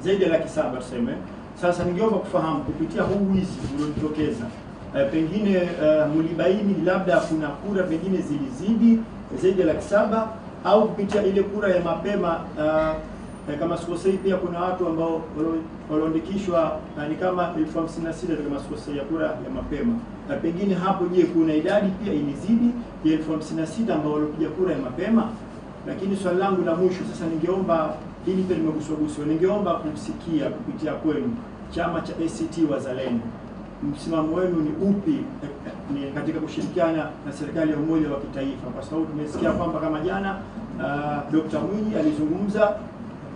zaidi ya 700,000 tuseme. Sasa ningeomba kufahamu kupitia huu wizi uliojitokeza, pengine mlibaini labda kuna kura pengine zilizidi zaidi ya 700,000, au kupitia ile kura ya mapema kama sikosei pia kuna watu ambao walioandikishwa ni kama 56,000 kama sikosei ya kura ya mapema. Pengine hapo, je, kuna idadi pia ilizidi ya 56,000 ambao walipiga kura ya mapema? Lakini swali langu la mwisho sasa, ningeomba hili pia nimeguswa, ningeomba kusikia kupitia kwenu chama cha ACT Wazalendo, msimamo wenu ni upi ni katika kushirikiana na serikali ya umoja wa kitaifa, kwa sababu tumesikia kwamba kama jana Dr. Mwinyi alizungumza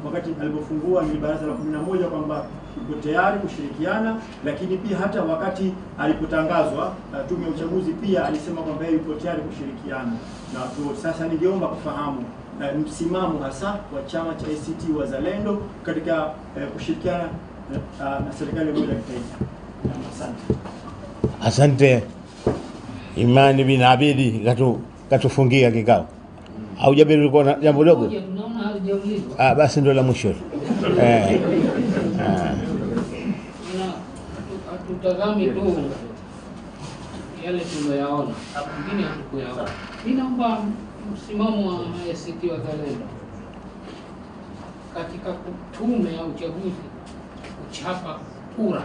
wakati alipofungua ni baraza la 11 kwamba yuko tayari kushirikiana, lakini pia hata wakati alipotangazwa Tume ya Uchaguzi pia alisema kwamba yeye yuko tayari kushirikiana na watu. Sasa ningeomba kufahamu msimamo hasa wa chama cha ACT Wazalendo katika kushirikiana na serikali ya umoja wa kitaifa. Asante. Asante Imani bin Abidi katufungia kikao. Au Jabir ulikuwa na jambo dogo? Basi ndio la mwisho. Tutazame tu yale tunayoyaona, mengine hatukuyaona. Ninaomba msimamo wa ACT Wazalendo katika tume ya uchaguzi kuchapa kura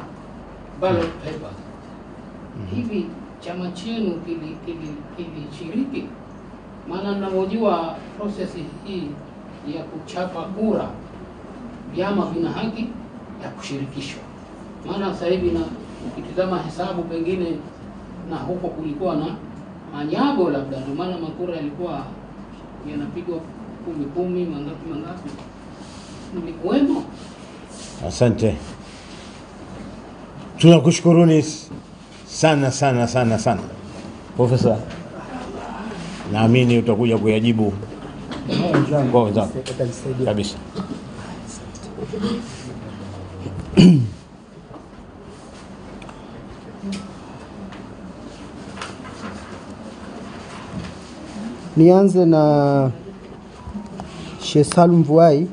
ballot papers. Hivi chama chenu kilishiriki? Maana ninavyojua process hii ya kuchapa kura, vyama vina haki ya kushirikishwa. Maana sasa hivi na ukitizama hesabu pengine na huko kulikuwa na manyago, labda ndio maana makura yalikuwa yanapigwa 10 mangapi, nilikuwemo. Asante, tunakushukuruni sana Profesa. Naamini utakuja kuyajibu kwa wenzako kabisa. Nianze na Sheikh Salum Vuai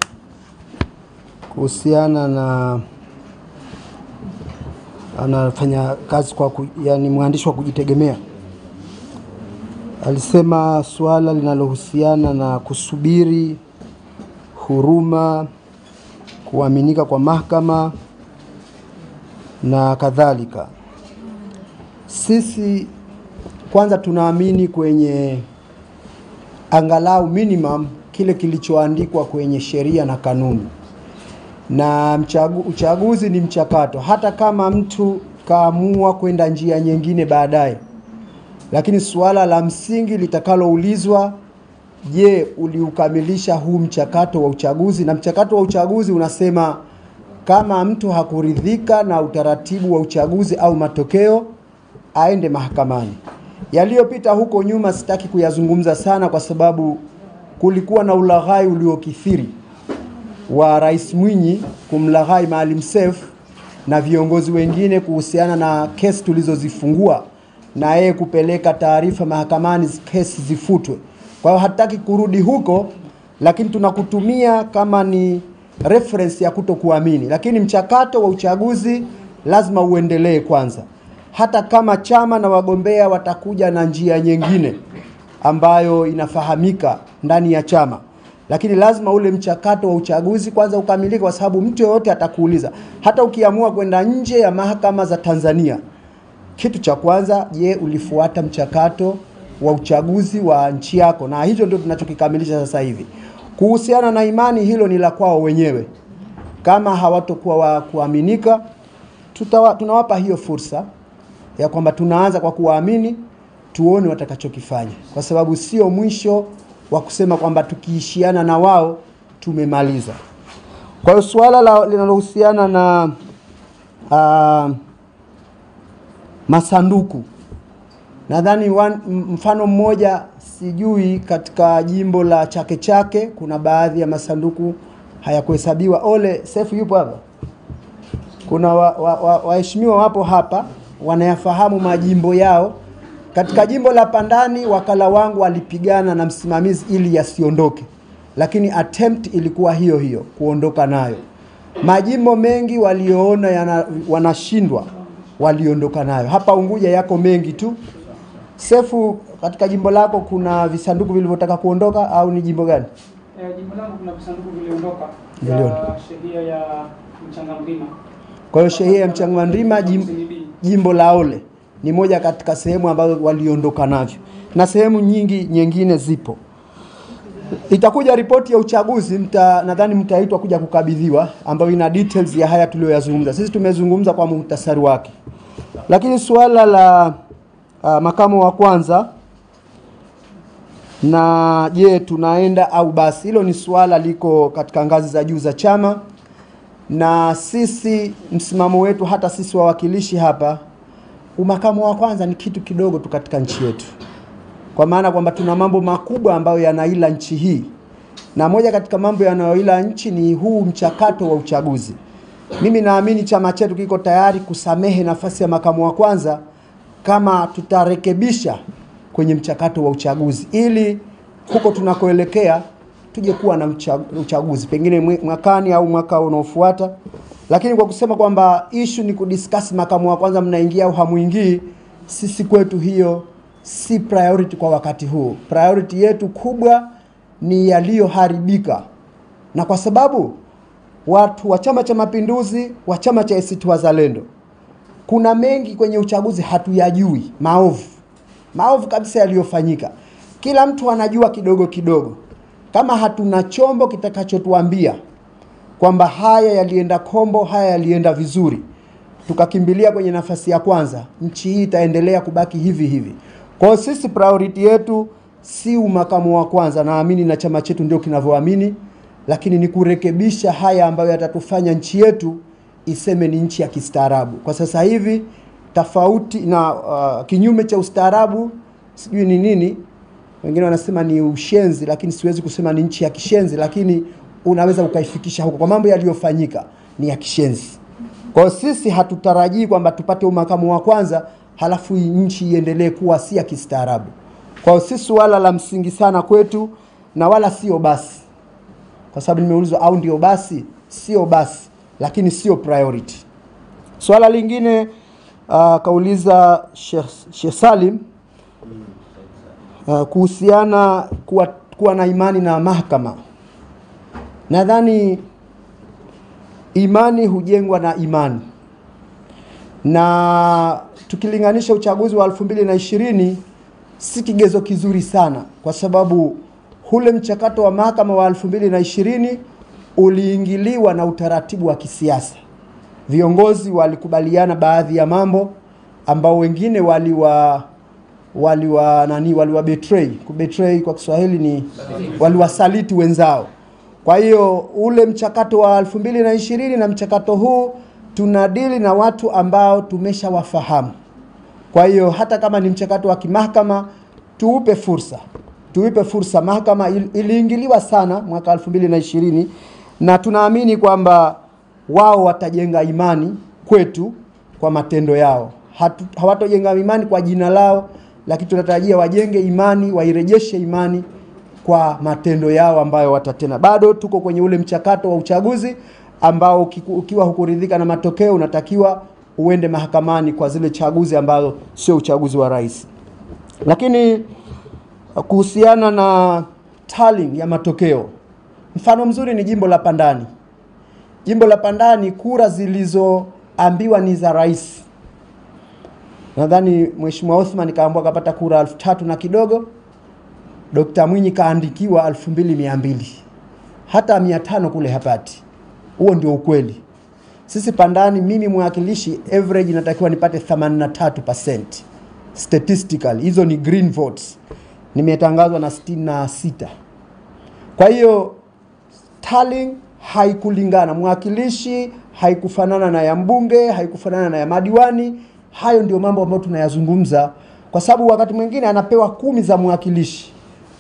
kuhusiana na anafanya kazi kwa yani mwandishi wa kujitegemea. Alisema suala linalohusiana na kusubiri, huruma, kuaminika kwa mahakama na kadhalika. Sisi kwanza tunaamini kwenye angalau minimum kile kilichoandikwa kwenye sheria na kanuni. Na uchaguzi ni mchakato, hata kama mtu kaamua kwenda njia nyingine baadaye. Lakini suala la msingi litakaloulizwa, je, uliukamilisha huu mchakato wa uchaguzi? Na mchakato wa uchaguzi unasema kama mtu hakuridhika na utaratibu wa uchaguzi au matokeo, aende mahakamani. Yaliyopita huko nyuma sitaki kuyazungumza sana kwa sababu kulikuwa na ulaghai uliokithiri wa Rais Mwinyi kumlaghai Maalim Seif na viongozi wengine kuhusiana na kesi tulizozifungua na yeye kupeleka taarifa mahakamani kesi zifutwe. Kwa hiyo hataki kurudi huko, lakini tunakutumia kama ni reference ya kutokuamini. Lakini mchakato wa uchaguzi lazima uendelee kwanza. Hata kama chama na wagombea watakuja na njia nyingine ambayo inafahamika ndani ya chama, lakini lazima ule mchakato wa uchaguzi kwanza ukamilike, kwa sababu mtu yote atakuuliza. Hata ukiamua kwenda nje ya mahakama za Tanzania, kitu cha kwanza, je, ulifuata mchakato wa uchaguzi wa nchi yako? Na hicho ndio tunachokikamilisha sasa hivi. Kuhusiana na imani, hilo ni la kwao wenyewe. Kama hawatokuwa wa kuaminika, tunawapa hiyo fursa ya kwamba tunaanza kwa kuwaamini, tuone watakachokifanya, kwa sababu sio mwisho wa kusema kwamba tukiishiana na wao tumemaliza. Kwa hiyo suala linalohusiana na masanduku, nadhani mfano mmoja, sijui katika jimbo la Chake Chake kuna baadhi ya masanduku hayakuhesabiwa. Ole Sefu yupo hapa, kuna waheshimiwa wapo hapa wanayafahamu majimbo yao. Katika jimbo la Pandani wakala wangu alipigana na msimamizi ili yasiondoke, lakini attempt ilikuwa hiyo kuondoka nayo. Majimbo mengi walioona wanashindwa waliondoka nayo. Hapa Unguja yako mengi tu. Sefu, katika jimbo lako kuna visanduku vilivyotaka kuondoka au ni jimbo gani? Jimbo langu kuna visanduku viliondoka ya shehia ya Mchangamrima. Kwa hiyo shehia ya Mchangamrima jimbo la Ole ni moja katika sehemu ambazo waliondoka navyo, na sehemu nyingine zipo. Itakuja ripoti ya uchaguzi, nadhani mtaitwa kuja kukabidhiwa, ambayo ina details ya haya tuliyoyazungumza. Sisi tumezungumza kwa muhtasari wake. Lakini suala la makamu wa kwanza na je tunaenda au basi, hilo ni suala liko katika ngazi za juu za chama, na sisi msimamo wetu, hata sisi wawakilishi hapa, umakamu wa kwanza ni kitu kidogo tu katika nchi yetu, kwa maana kwamba tuna mambo makubwa ambayo yanaila nchi hii, na moja katika mambo yanayoila nchi ni huu mchakato wa uchaguzi. Mimi naamini chama chetu kiko tayari kusamehe nafasi ya makamu wa kwanza kama tutarekebisha kwenye mchakato wa uchaguzi ili huko tunakoelekea tuje kuwa na uchaguzi pengine mwakani au mwaka unaofuata. Lakini kwa kusema kwamba issue ni kudiscuss makamu wa kwanza mnaingia au hamuingii, sisi kwetu hiyo si priority kwa wakati huu. Priority yetu kubwa ni yaliyoharibika, na kwa sababu watu wa Chama cha Mapinduzi, wa chama cha ACT Wazalendo, kuna mengi kwenye uchaguzi hatuyajui, maovu kabisa yaliyofanyika. Kila mtu anajua kidogo kidogo. Kama hatuna chombo kitakachotuambia kwamba haya yalienda kombo, haya yalienda vizuri, tukakimbilia kwenye nafasi ya kwanza, nchi hii itaendelea kubaki hivi hivi. Kwa sisi priority yetu si umakamu wa kwanza, naamini na chama chetu ndio kinavyoamini, lakini ni kurekebisha haya ambayo yatatufanya nchi yetu iseme ni nchi ya kistaarabu. Kwa sasa hivi tofauti na kinyume cha ustaarabu sijui ni nini, wengine wanasema ni ushenzi, lakini siwezi kusema ni nchi ya kishenzi, lakini unaweza ukaifikisha huko. Kwa mambo yaliyofanyika ni ya kishenzi. Kwa sisi hatutarajii kwamba tupate umakamu wa kwanza halafu nchi iendelee kuwa si ya kistaarabu. Kwa sisi wala la msingi sana kwetu, na wala sio basi. Kwa sababu nimeulizwa au ndio basi, sio basi, lakini sio priority. Swala lingine kauliza Sheikh Salim kuhusiana kuwa na imani na mahakama. Nadhani imani hujengwa na imani, na tukilinganisha uchaguzi wa 2020 si kigezo kizuri sana, kwa sababu ule mchakato wa mahakama wa 2020 uliingiliwa na utaratibu wa kisiasa. Viongozi walikubaliana baadhi ya mambo ambao wengine waliwa betray. Kubetray kwa Kiswahili ni waliwasaliti wenzao. Kwa hiyo ule mchakato wa 2020 na mchakato huu tunadili na watu ambao tumeshawafahamu. Kwa hiyo hata kama ni mchakato wa kimahakama, tuupe fursa. Mahakama iliingiliwa sana mwaka 2020, na tunaamini kwamba wao watajenga imani kwetu kwa matendo yao. Hawatojenga imani kwa jina lao, lakini tunatarajia wajenge imani, wairejeshe imani kwa matendo yao ambayo watatenda. Bado tuko kwenye ule mchakato wa uchaguzi ambao ukiwa hukuridhika na matokeo unatakiwa uende mahakamani kwa zile chaguzi ambazo sio uchaguzi wa rais. Lakini kuhusiana na tallying ya matokeo, mfano mzuri ni jimbo la Pandani. Jimbo la Pandani, kura zilizoambiwa ni za rais, nadhani Mheshimiwa Othman kaambiwa kapata kura 3,000 na kidogo, Dr. Mwinyi kaandikiwa 2,200, hata 500 kule hapati. Huo ndio ukweli. Sisi Pandani, mimi mwakilishi, average inatakiwa nipate 83% statistically. Hizo ni green votes, nimetangazwa na 66. Kwa hiyo tallying haikulingana, mwakilishi haikufanana na ya mbunge, haikufanana na ya madiwani. Hayo ndio mambo ambayo tunayazungumza, kwa sababu wakati mwingine anapewa 10 za mwakilishi,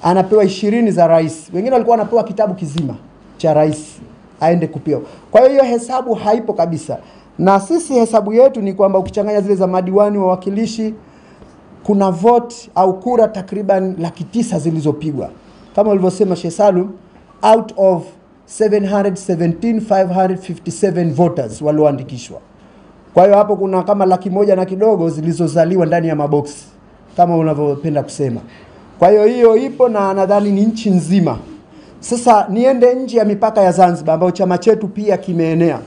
anapewa 20 za rais. Wengine walikuwa wanapewa kitabu kizima cha rais aende kupewa. Kwa hiyo hesabu haipo kabisa. Na sisi hesabu yetu ni kwamba ukichanganya zile za madiwani, wawakilishi, kuna vote au kura takriban 900,000 zilizopigwa. Kama ulivyosema Sheikh Salum, out of 717,557 voters walioandikishwa. Kwa hiyo hapo kuna kama 100,000 na kidogo zilizozaliwa ndani ya maboksi, kama unavyopenda kusema. Kwa hiyo hiyo ipo, na nadhani ni nchi nzima. Sasa niende nje ya mipaka ya Zanzibar ambao chama chetu pia kimeenea.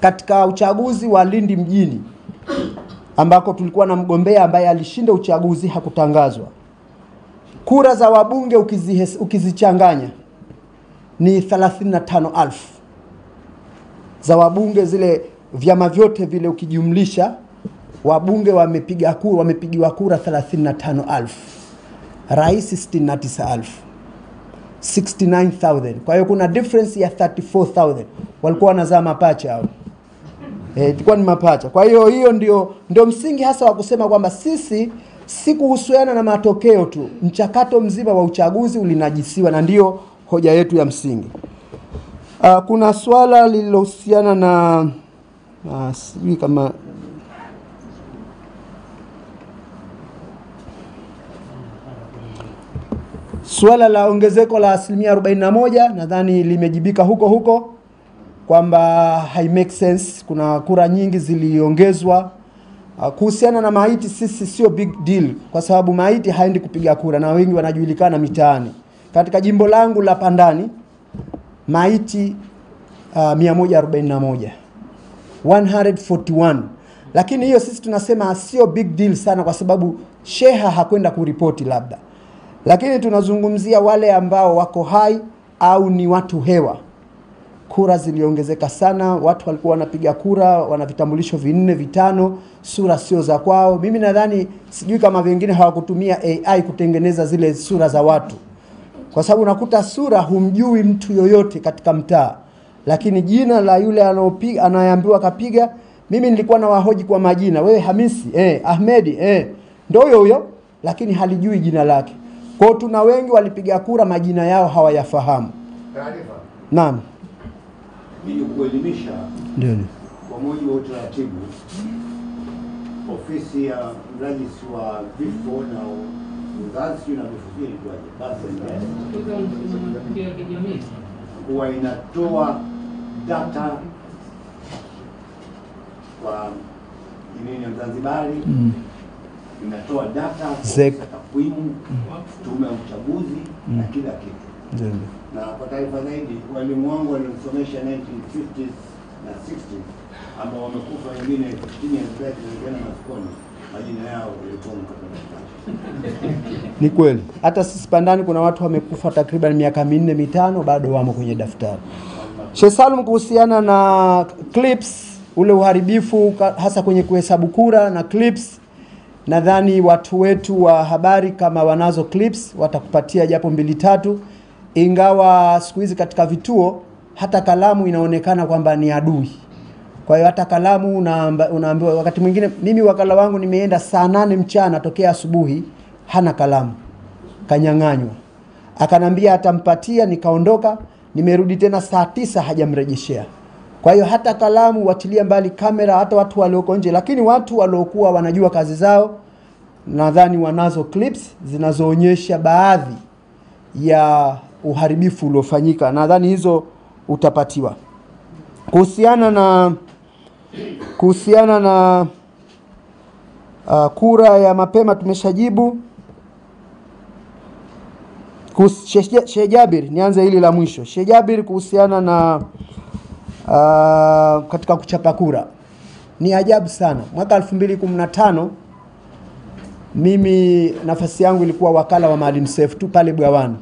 Katika uchaguzi wa Lindi mjini ambako tulikuwa na mgombea ambaye alishinda uchaguzi, hakutangazwa. Kura za wabunge ukizichanganya ni 35,000 za wabunge, zile vyama vyote vile ukijumlisha, wabunge wamepigiwa kura 35,000, rais 69,000, 69,000. Kwa hiyo kuna difference ya 34,000. Walikuwa wanazaa mapacha hao. Ilikuwa ni mapacha. Kwa hiyo hiyo ndio msingi hasa wa kusema kwamba sisi si kuhusiana na matokeo tu, mchakato mzima wa uchaguzi ulinajisiwa, na ndio hoja yetu ya msingi. Kuna swala lililohusiana na sijui kama Suala la ongezeko la 41% nadhani limejibika huko kwamba hai make sense, kuna kura nyingi ziliongezwa. Kuhusiana na maiti, sisi sio big deal kwa sababu maiti haendi kupiga kura na wengi wanajulikana mitaani. Katika jimbo langu la Pandani maiti 141, lakini hiyo sisi tunasema sio big deal sana kwa sababu sheha hakwenda kuripoti labda, lakini tunazungumzia wale ambao wako hai au ni watu hewa. Kura ziliongezeka sana, watu walikuwa wanapiga kura, wana vitambulisho 4 5, sura sio za kwao. Mimi nadhani sijui kama wengine hawakutumia AI kutengeneza zile sura za watu, kwa sababu unakuta sura humjui mtu yoyote katika mtaa, lakini jina la yule anaopiga anayeambiwa kapiga. Mimi nilikuwa na wahoji kwa majina, wewe Hamisi, Ahmedi, ndio huyo, lakini halijui jina lake. Kwa hiyo tuna wengi walipiga kura majina yao hawayafahamu. Taarifa. Naam. Ili kuelimisha, Ndio. kwa mujibu wa utaratibu, ofisi ya mrajisi wa vifo na uzazi na vifo vile basi huwa inatoa data kwa jimini ya Mzanzibari, inatoa data Zek. kwa takwimu, tume ya uchaguzi na kila kitu. Ndio. Na kwa taarifa zaidi, walimu wangu waliosomesha 1950s na 60s ambao wamekufa wengine 15 years back na masokoni, majina yao yalikuwa mkataba. Ni kweli. Hata sisi Pandani kuna watu wamekufa takriban miaka 4 5 bado wamo kwenye daftari. Sheikh Salum, kuhusiana na clips, ule uharibifu hasa kwenye kuhesabu kura na clips, nadhani watu wetu wa habari kama wanazo clips watakupatia japo 2 3, ingawa siku hizi katika vituo hata kalamu inaonekana kwamba ni adui. Kwa hiyo hata kalamu unaambiwa, wakati mwingine mimi wakala wangu nimeenda saa 8 mchana tokea asubuhi hana kalamu, kanyang'anywa. Akanambia atampatia, nikaondoka, nimerudi tena saa 9 hajamrejeshea. Kwa hiyo hata kalamu, watilia mbali kamera, hata watu walioko nje, lakini watu waliokuwa wanajua kazi zao nadhani wanazo clips zinazoonyesha baadhi ya uharibifu uliofanyika. Nadhani hizo utapatiwa. Kuhusiana na kura ya mapema tumeshajibu. Sheikh Jabir, nianze hili la mwisho. Sheikh Jabir, kuhusiana na katika kuchapa kura, ni ajabu sana. Mwaka 2015 mimi nafasi yangu ilikuwa wakala wa Maalim Seif tu pale Bwawani,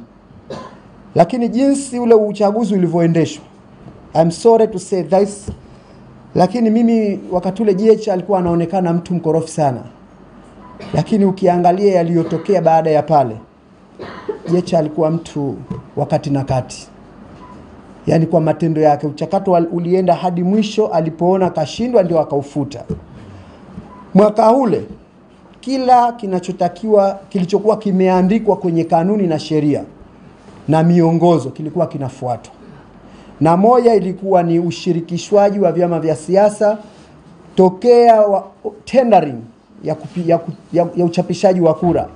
lakini jinsi ule uchaguzi ulivyoendeshwa, I'm sorry to say this, lakini mimi wakati ule JH alikuwa anaonekana mtu mkorofi sana, lakini ukiangalia yaliyotokea baada ya pale, JH alikuwa mtu wakati na kati. Yani kwa matendo yake, uchakato ulienda hadi mwisho, alipoona kashindwa ndio akaufuta. Mwaka ule kila kinachotakiwa, kilichokuwa kimeandikwa kwenye kanuni na sheria na miongozo kilikuwa kinafuatwa. Na moja ilikuwa ni ushirikishwaji wa vyama vya siasa tokea tendering ya uchapishaji wa kura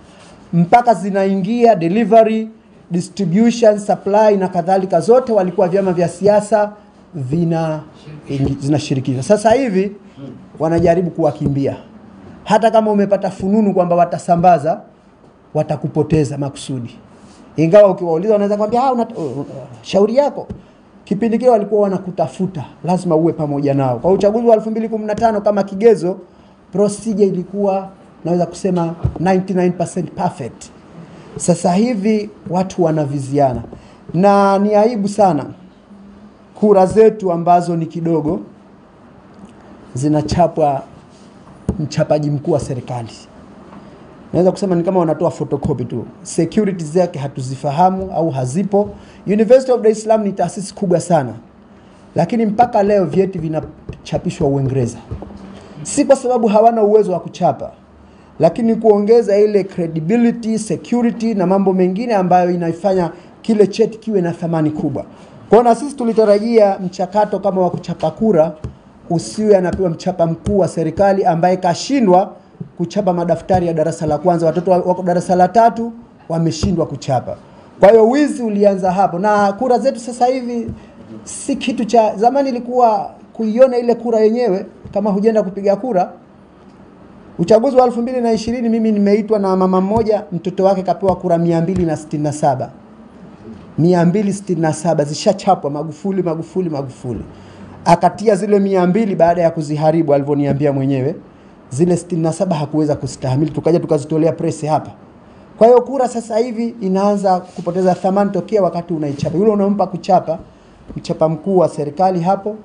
mpaka zinaingia delivery, distribution, supply na kadhalika, zote walikuwa vyama vya siasa zinashirikishwa. Sasa hivi wanajaribu kuwakimbia. Hata kama umepata fununu kwamba watasambaza, watakupoteza makusudi. Ingawa ukiwauliza wanaweza kwambia shauri yako. Kipindi kile walikuwa wanakutafuta, lazima uwe pamoja nao. Kwa uchaguzi wa 2015 kama kigezo, procedure ilikuwa naweza kusema 99% perfect. Sasa hivi watu wanaviziana, na ni aibu sana kura zetu ambazo ni kidogo zinachapwa mchapaji mkuu wa serikali. Naweza kusema ni kama wanatoa photocopy tu. Security zake hatuzifahamu au hazipo. University of Dar es Salaam ni taasisi kubwa sana, lakini mpaka leo vyeti vinachapishwa Uingereza. Si kwa sababu hawana uwezo wa kuchapa, lakini kuongeza ile credibility, security na mambo mengine ambayo inaifanya kile cheti kiwe na thamani kubwa. Kwa na sisi tulitarajia mchakato kama wa kuchapa kura usiwe anapewa mchapa mkuu wa serikali ambaye kashindwa kuchapa madaftari ya darasa la kwanza. Watoto wako darasa la 3 wameshindwa kuchapa. Kwa hiyo wizi ulianza hapo, na kura zetu sasa hivi si kitu cha zamani. Ilikuwa kuiona ile kura yenyewe kama hujenda kupiga kura. Uchaguzi wa 2020 mimi nimeitwa na mama mmoja, mtoto wake kapewa kura 267. 267 zishachapwa Magufuli. Akatia zile 200 baada ya kuziharibu alivyoniambia mwenyewe. Zile 67 hakuweza kustahimili, tukaja tukazitolea press hapa. Kwa hiyo kura sasa hivi inaanza kupoteza thamani tokea wakati unaichapa. Yule unampa kuchapa, mchapa mkuu wa serikali hapo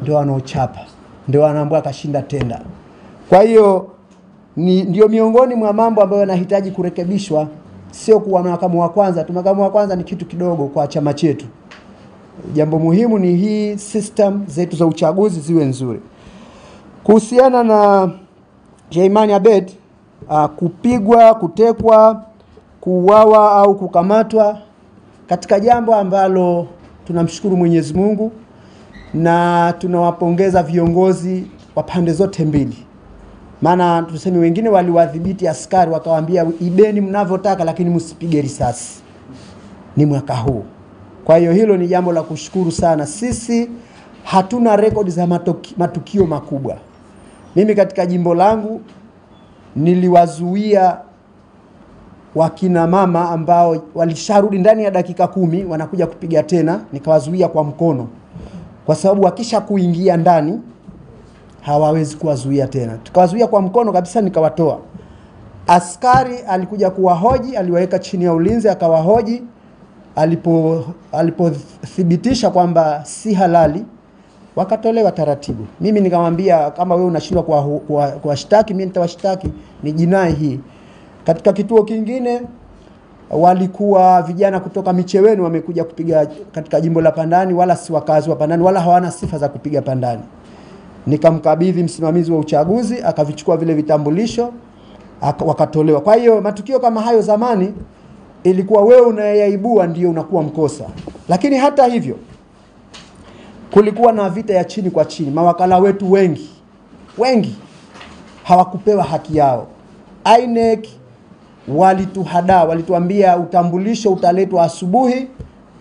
ndio anaochapa, ndio anaambiwa kashinda tenda. Kwa hiyo ndio miongoni mwa mambo ambayo yanahitaji kurekebishwa, sio kuwa makamu wa kwanza tu. Makamu wa kwanza ni kitu kidogo kwa chama chetu. Jambo muhimu ni hii system zetu za uchaguzi ziwe nzuri. Kuhusiana na Sheimani Abed, kupigwa, kutekwa, kuuawa au kukamatwa, katika jambo ambalo tunamshukuru Mwenyezi Mungu na tunawapongeza viongozi wa pande zote mbili. Maana tuseme wengine waliwadhibiti askari wakawaambia ibeni mnavyotaka lakini msipige risasi. Ni mwaka huu. Kwa hiyo hilo ni jambo la kushukuru sana. Sisi hatuna rekodi za matukio makubwa. Mimi katika jimbo langu niliwazuia wakina mama ambao walisharudi ndani ya dakika 10 wanakuja kupiga tena, nikawazuia kwa mkono. Kwa sababu wakisha kuingia ndani hawawezi kuwazuia tena. Tukawazuia kwa mkono kabisa, nikawatoa. Askari alikuja kuwahoji, aliwaweka chini ya ulinzi akawahoji. Alipothibitisha kwamba si halali, wakatolewa taratibu. Mimi nikamwambia kama wewe unashindwa kuwashtaki, mimi nitawashtaki, ni jinai hii. Katika kituo kingine walikuwa vijana kutoka Micheweni wamekuja kupiga katika jimbo la Pandani, wala si wakazi wa Pandani, wala hawana sifa za kupiga Pandani. Nikamkabidhi msimamizi wa uchaguzi, akavichukua vile vitambulisho, wakatolewa. Kwa hiyo matukio kama hayo zamani ilikuwa wewe unayaibua ndio unakuwa mkosa. Lakini hata hivyo kulikuwa na vita ya chini kwa chini. Mawakala wetu wengi hawakupewa haki yao. INEC walituhadaa, walituambia utambulisho utaletwa asubuhi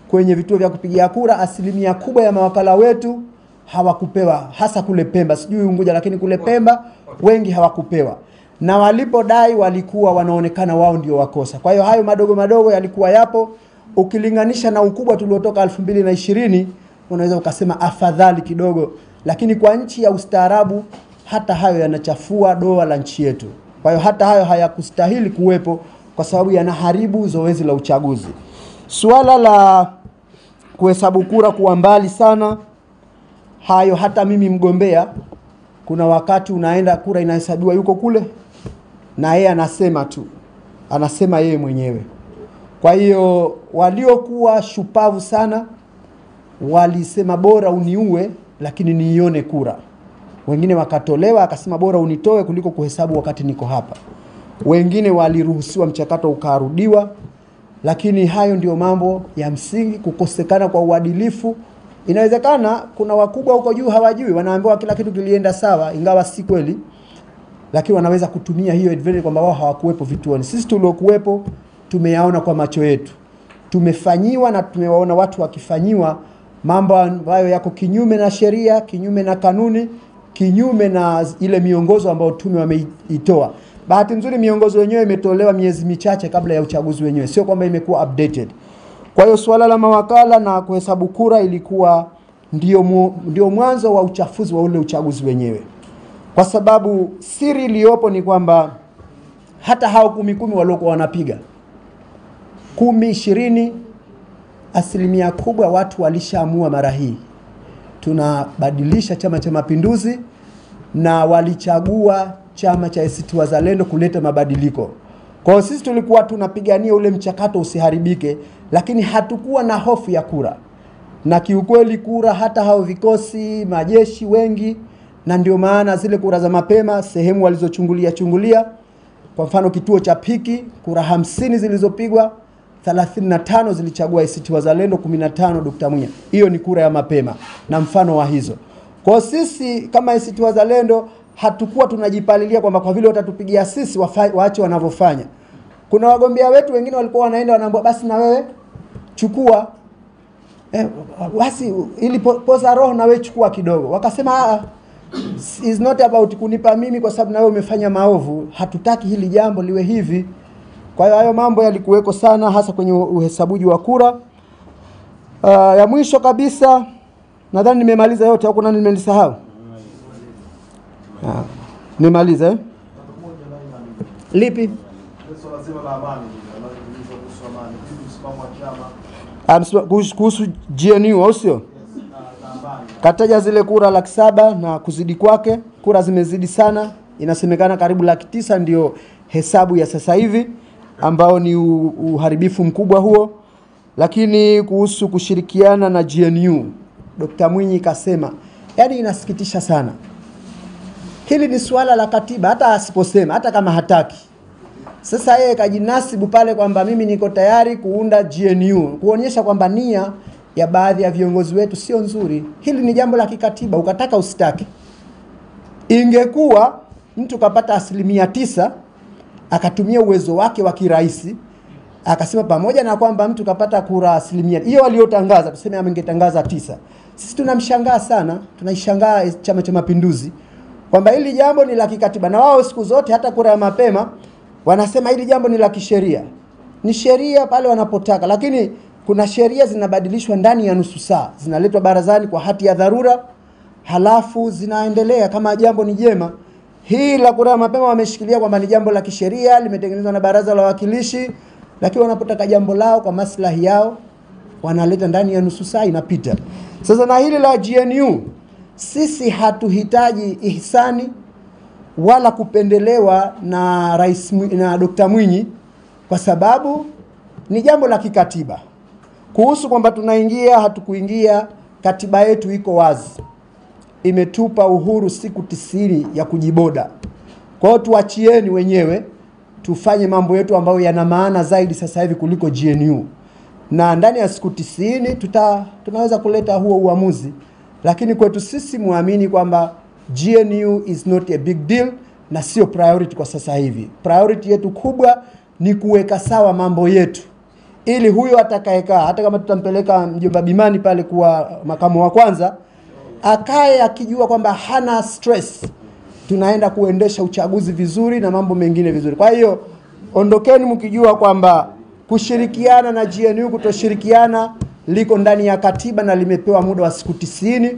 kwenye vituo vya kupigia kura. Asilimia kubwa ya mawakala wetu hawakupewa, hasa kule Pemba, sijui Unguja, lakini kule Pemba wengi hawakupewa. Na walipodai walikuwa wanaonekana wao ndio wakosa. Kwa hiyo hayo madogo yalikuwa yapo. Ukilinganisha na ukubwa tuliotoka 2020 unaweza ukasema afadhali kidogo, lakini kwa nchi ya ustaarabu hata hayo yanachafua doa la nchi yetu. Kwa hiyo hata hayo hayakustahili kuwepo kwa sababu yanaharibu zoezi la uchaguzi. Suala la kuhesabu kura kuwa mbali sana, hayo hata mimi mgombea, kuna wakati unaenda kura inahesabiwa yuko kule na yeye anasema tu, anasema yeye mwenyewe. Kwa hiyo waliokuwa shupavu sana walisema bora uniue lakini niione kura. Wengine wakatolewa akasema bora unitoe kuliko kuhesabu wakati niko hapa. Wengine waliruhusiwa mchakato ukarudiwa. Lakini hayo ndio mambo ya msingi, kukosekana kwa uadilifu. Inawezekana kuna wakubwa huko juu hawajui, wanaambiwa kila kitu kilienda sawa, ingawa si kweli. Lakini wanaweza kutumia hiyo advantage kwamba wao hawakuwepo vituoni. Sisi tuliokuwepo tumeyaona kwa macho yetu. Tumefanyiwa na tumewaona watu wakifanyiwa mambo ambayo yako kinyume na sheria, kinyume na kanuni, kinyume na ile miongozo ambayo tume wameitoa. Bahati nzuri miongozo yenyewe imetolewa miezi michache kabla ya uchaguzi wenyewe, sio kwamba imekuwa updated. Kwa hiyo swala la mawakala na kuhesabu kura ilikuwa ndio mwanzo wa uchafuzi wa ule uchaguzi wenyewe. Kwa sababu siri iliyopo ni kwamba hata hao 10 waliokuwa wanapiga 10-20, asilimia kubwa watu walishaamua mara hii tunabadilisha Chama cha Mapinduzi, na walichagua chama cha ACT Wazalendo kuleta mabadiliko. Kwa hiyo sisi tulikuwa tunapigania ule mchakato usiharibike, lakini hatukuwa na hofu ya kura. Na kiukweli kura hata hao vikosi majeshi wengi, na ndio maana zile kura za mapema sehemu walizochungulia, kwa mfano kituo cha Piki kura 50 zilizopigwa 35 zilichagua ACT Wazalendo, 15 Dr. Mwinyi. Hiyo ni kura ya mapema na mfano wa hizo. Kwa sisi kama ACT Wazalendo hatukuwa tunajipalilia kwamba kwa vile watatupigia sisi waache wanavyofanya. Kuna wagombea wetu wengine walikuwa wanaenda wanaambia basi na wewe chukua basi ili poza roho na wewe chukua kidogo. Wakasema is not about kunipa mimi kwa sababu na wewe umefanya maovu, hatutaki hili jambo liwe hivi. Kwa hiyo hayo mambo yalikuweko sana, hasa kwenye uhesabuji wa kura. Ya mwisho kabisa, nadhani nimemaliza yote au kuna nini nimenisahau? Nimaliza lipi? Kuhusu GNU au sio? Kataja zile kura 700,000 na kuzidi kwake, kura zimezidi sana, inasemekana karibu 900,000 ndio hesabu ya sasa hivi, ambao ni uharibifu mkubwa huo. Lakini kuhusu kushirikiana na GNU, Dr. Mwinyi kasema, yani inasikitisha sana. Hili ni suala la katiba, hata asiposema, hata kama hataki. Sasa yeye kajinasibu pale kwamba mimi niko tayari kuunda GNU, kuonyesha kwamba nia ya baadhi ya viongozi wetu sio nzuri. Hili ni jambo la kikatiba, ukataka usitaki. Ingekuwa mtu kapata 9%, akatumia uwezo wake wa kiraisi, akasema pamoja na kwamba mtu kapata kura 1%, hiyo waliotangaza, tuseme angetangaza 9. Sisi tunamshangaa sana, tunaishangaa Chama cha Mapinduzi kwamba hili jambo ni la kikatiba, na wao siku zote hata kura ya mapema wanasema hili jambo ni la kisheria. Ni sheria pale wanapotaka, lakini kuna sheria zinabadilishwa ndani ya nusu saa, zinaletwa barazani kwa hati ya dharura, halafu zinaendelea kama jambo ni jema. Hii la kura ya mapema wameshikilia kwamba ni jambo la kisheria, limetengenezwa na Baraza la Wawakilishi, lakini wanapotaka jambo lao kwa maslahi yao wanaleta ndani ya nusu saa, inapita. Sasa na hili la GNU, sisi hatuhitaji ihsani wala kupendelewa na Rais na Dr. Mwinyi, kwa sababu ni jambo la kikatiba. Kuhusu kwamba tunaingia hatukuingia, katiba yetu iko wazi, imetupa uhuru siku 90 ya kujiboda. Kwa hiyo tuachieni wenyewe tufanye mambo yetu ambayo yana maana zaidi sasa hivi kuliko GNU, na ndani ya siku 90 tunaweza kuleta huo uamuzi. Lakini kwetu sisi muamini kwamba GNU is not a big deal na sio priority kwa sasa hivi. Priority yetu kubwa ni kuweka sawa mambo yetu, ili huyo atakayekaa, hata kama tutampeleka mjomba Bimani pale kuwa makamu wa kwanza, akae akijua kwamba hana stress, tunaenda kuendesha uchaguzi vizuri na mambo mengine vizuri. Kwa hiyo ondokeni mkijua kwamba kushirikiana na GNU kutoshirikiana liko ndani ya katiba na limepewa muda wa siku 90,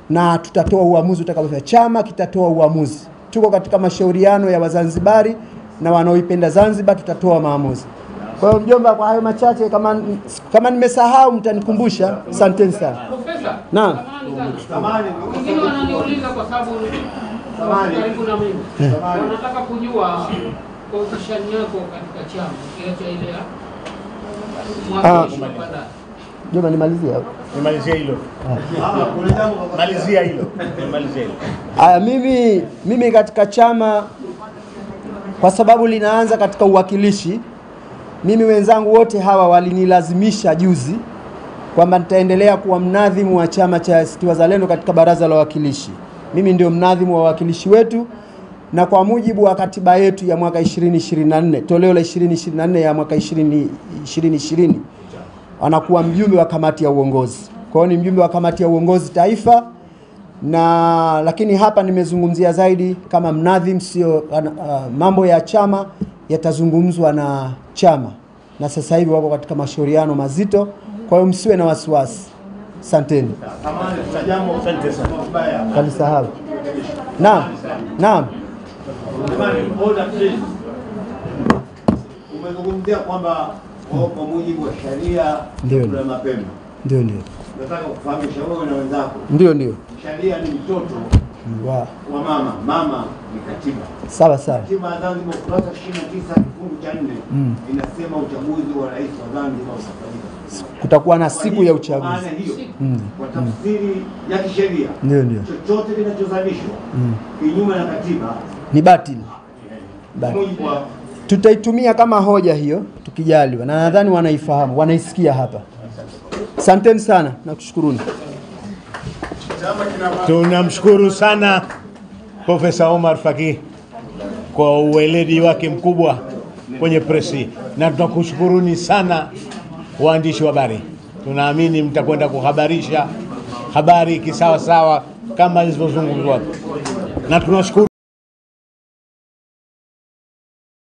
na tutatoa uamuzi utakapofika. Chama kitatoa uamuzi. Tuko katika mashauriano ya Wazanzibari na wanaoipenda Zanzibar, tutatoa maamuzi. Kwa hiyo mjomba, kwa hayo machache, kama nimesahau mtanikumbusha. Asanteni sana. Profesa, naam. Wengine wananiuliza kwa sababu karibu na mimi. Wanataka kujua position yako katika chama, kiacha ile ya mwakilishi wa bandari. Joma nimalizia hapo. Nimalizia hilo. Malizia hilo. Nimalizia hilo. Aya, mimi katika chama, kwa sababu linaanza katika uwakilishi, mimi wenzangu wote hawa walinilazimisha juzi kwamba nitaendelea kuwa mnadhimu wa chama cha ACT Wazalendo katika Baraza la Wawakilishi. Mimi ndio mnadhimu wa wawakilishi wetu, na kwa mujibu wa katiba yetu ya mwaka 2024, toleo la 2024 ya mwaka 2020, anakuwa mjumbe wa kamati ya uongozi. Kwa hiyo ni mjumbe wa kamati ya uongozi taifa, na lakini hapa nimezungumzia zaidi kama mnadhimu, sio mambo ya chama yatazungumzwa na chama, na sasa hivi wako katika mashauriano mazito. Kwa hiyo msiwe na wasiwasi. Asanteni. Asante sana. Kalisahau. Naam. Umezungumzia kwamba kwa mujibu wa sheria ya mapema. Ndio. Nataka kufahamisha wewe na wenzako. Ndio. Sheria ni mtoto wa mama. Mama ni katiba. Sawa. Katiba ya Zanzibar ukurasa 29 kifungu cha 4 inasema uchaguzi wa rais wa Zanzibar utafanyika. Kutakuwa na siku ya uchaguzi. Maana hiyo kwa tafsiri ya kisheria, ndio chochote kinachozalishwa kinyume na katiba ni batili. Tutaitumia kama hoja hiyo tukijaliwa, na nadhani wanaifahamu, wanaisikia hapa. Asanteni sana na kushukuruni. Tunamshukuru sana Profesa Omar Faki kwa uweledi wake mkubwa kwenye presi, na tunakushukuruni sana waandishi wa habari, tunaamini mtakwenda kuhabarisha habari kisawa sawa kama zilizozungumzwa, na tunashukuru.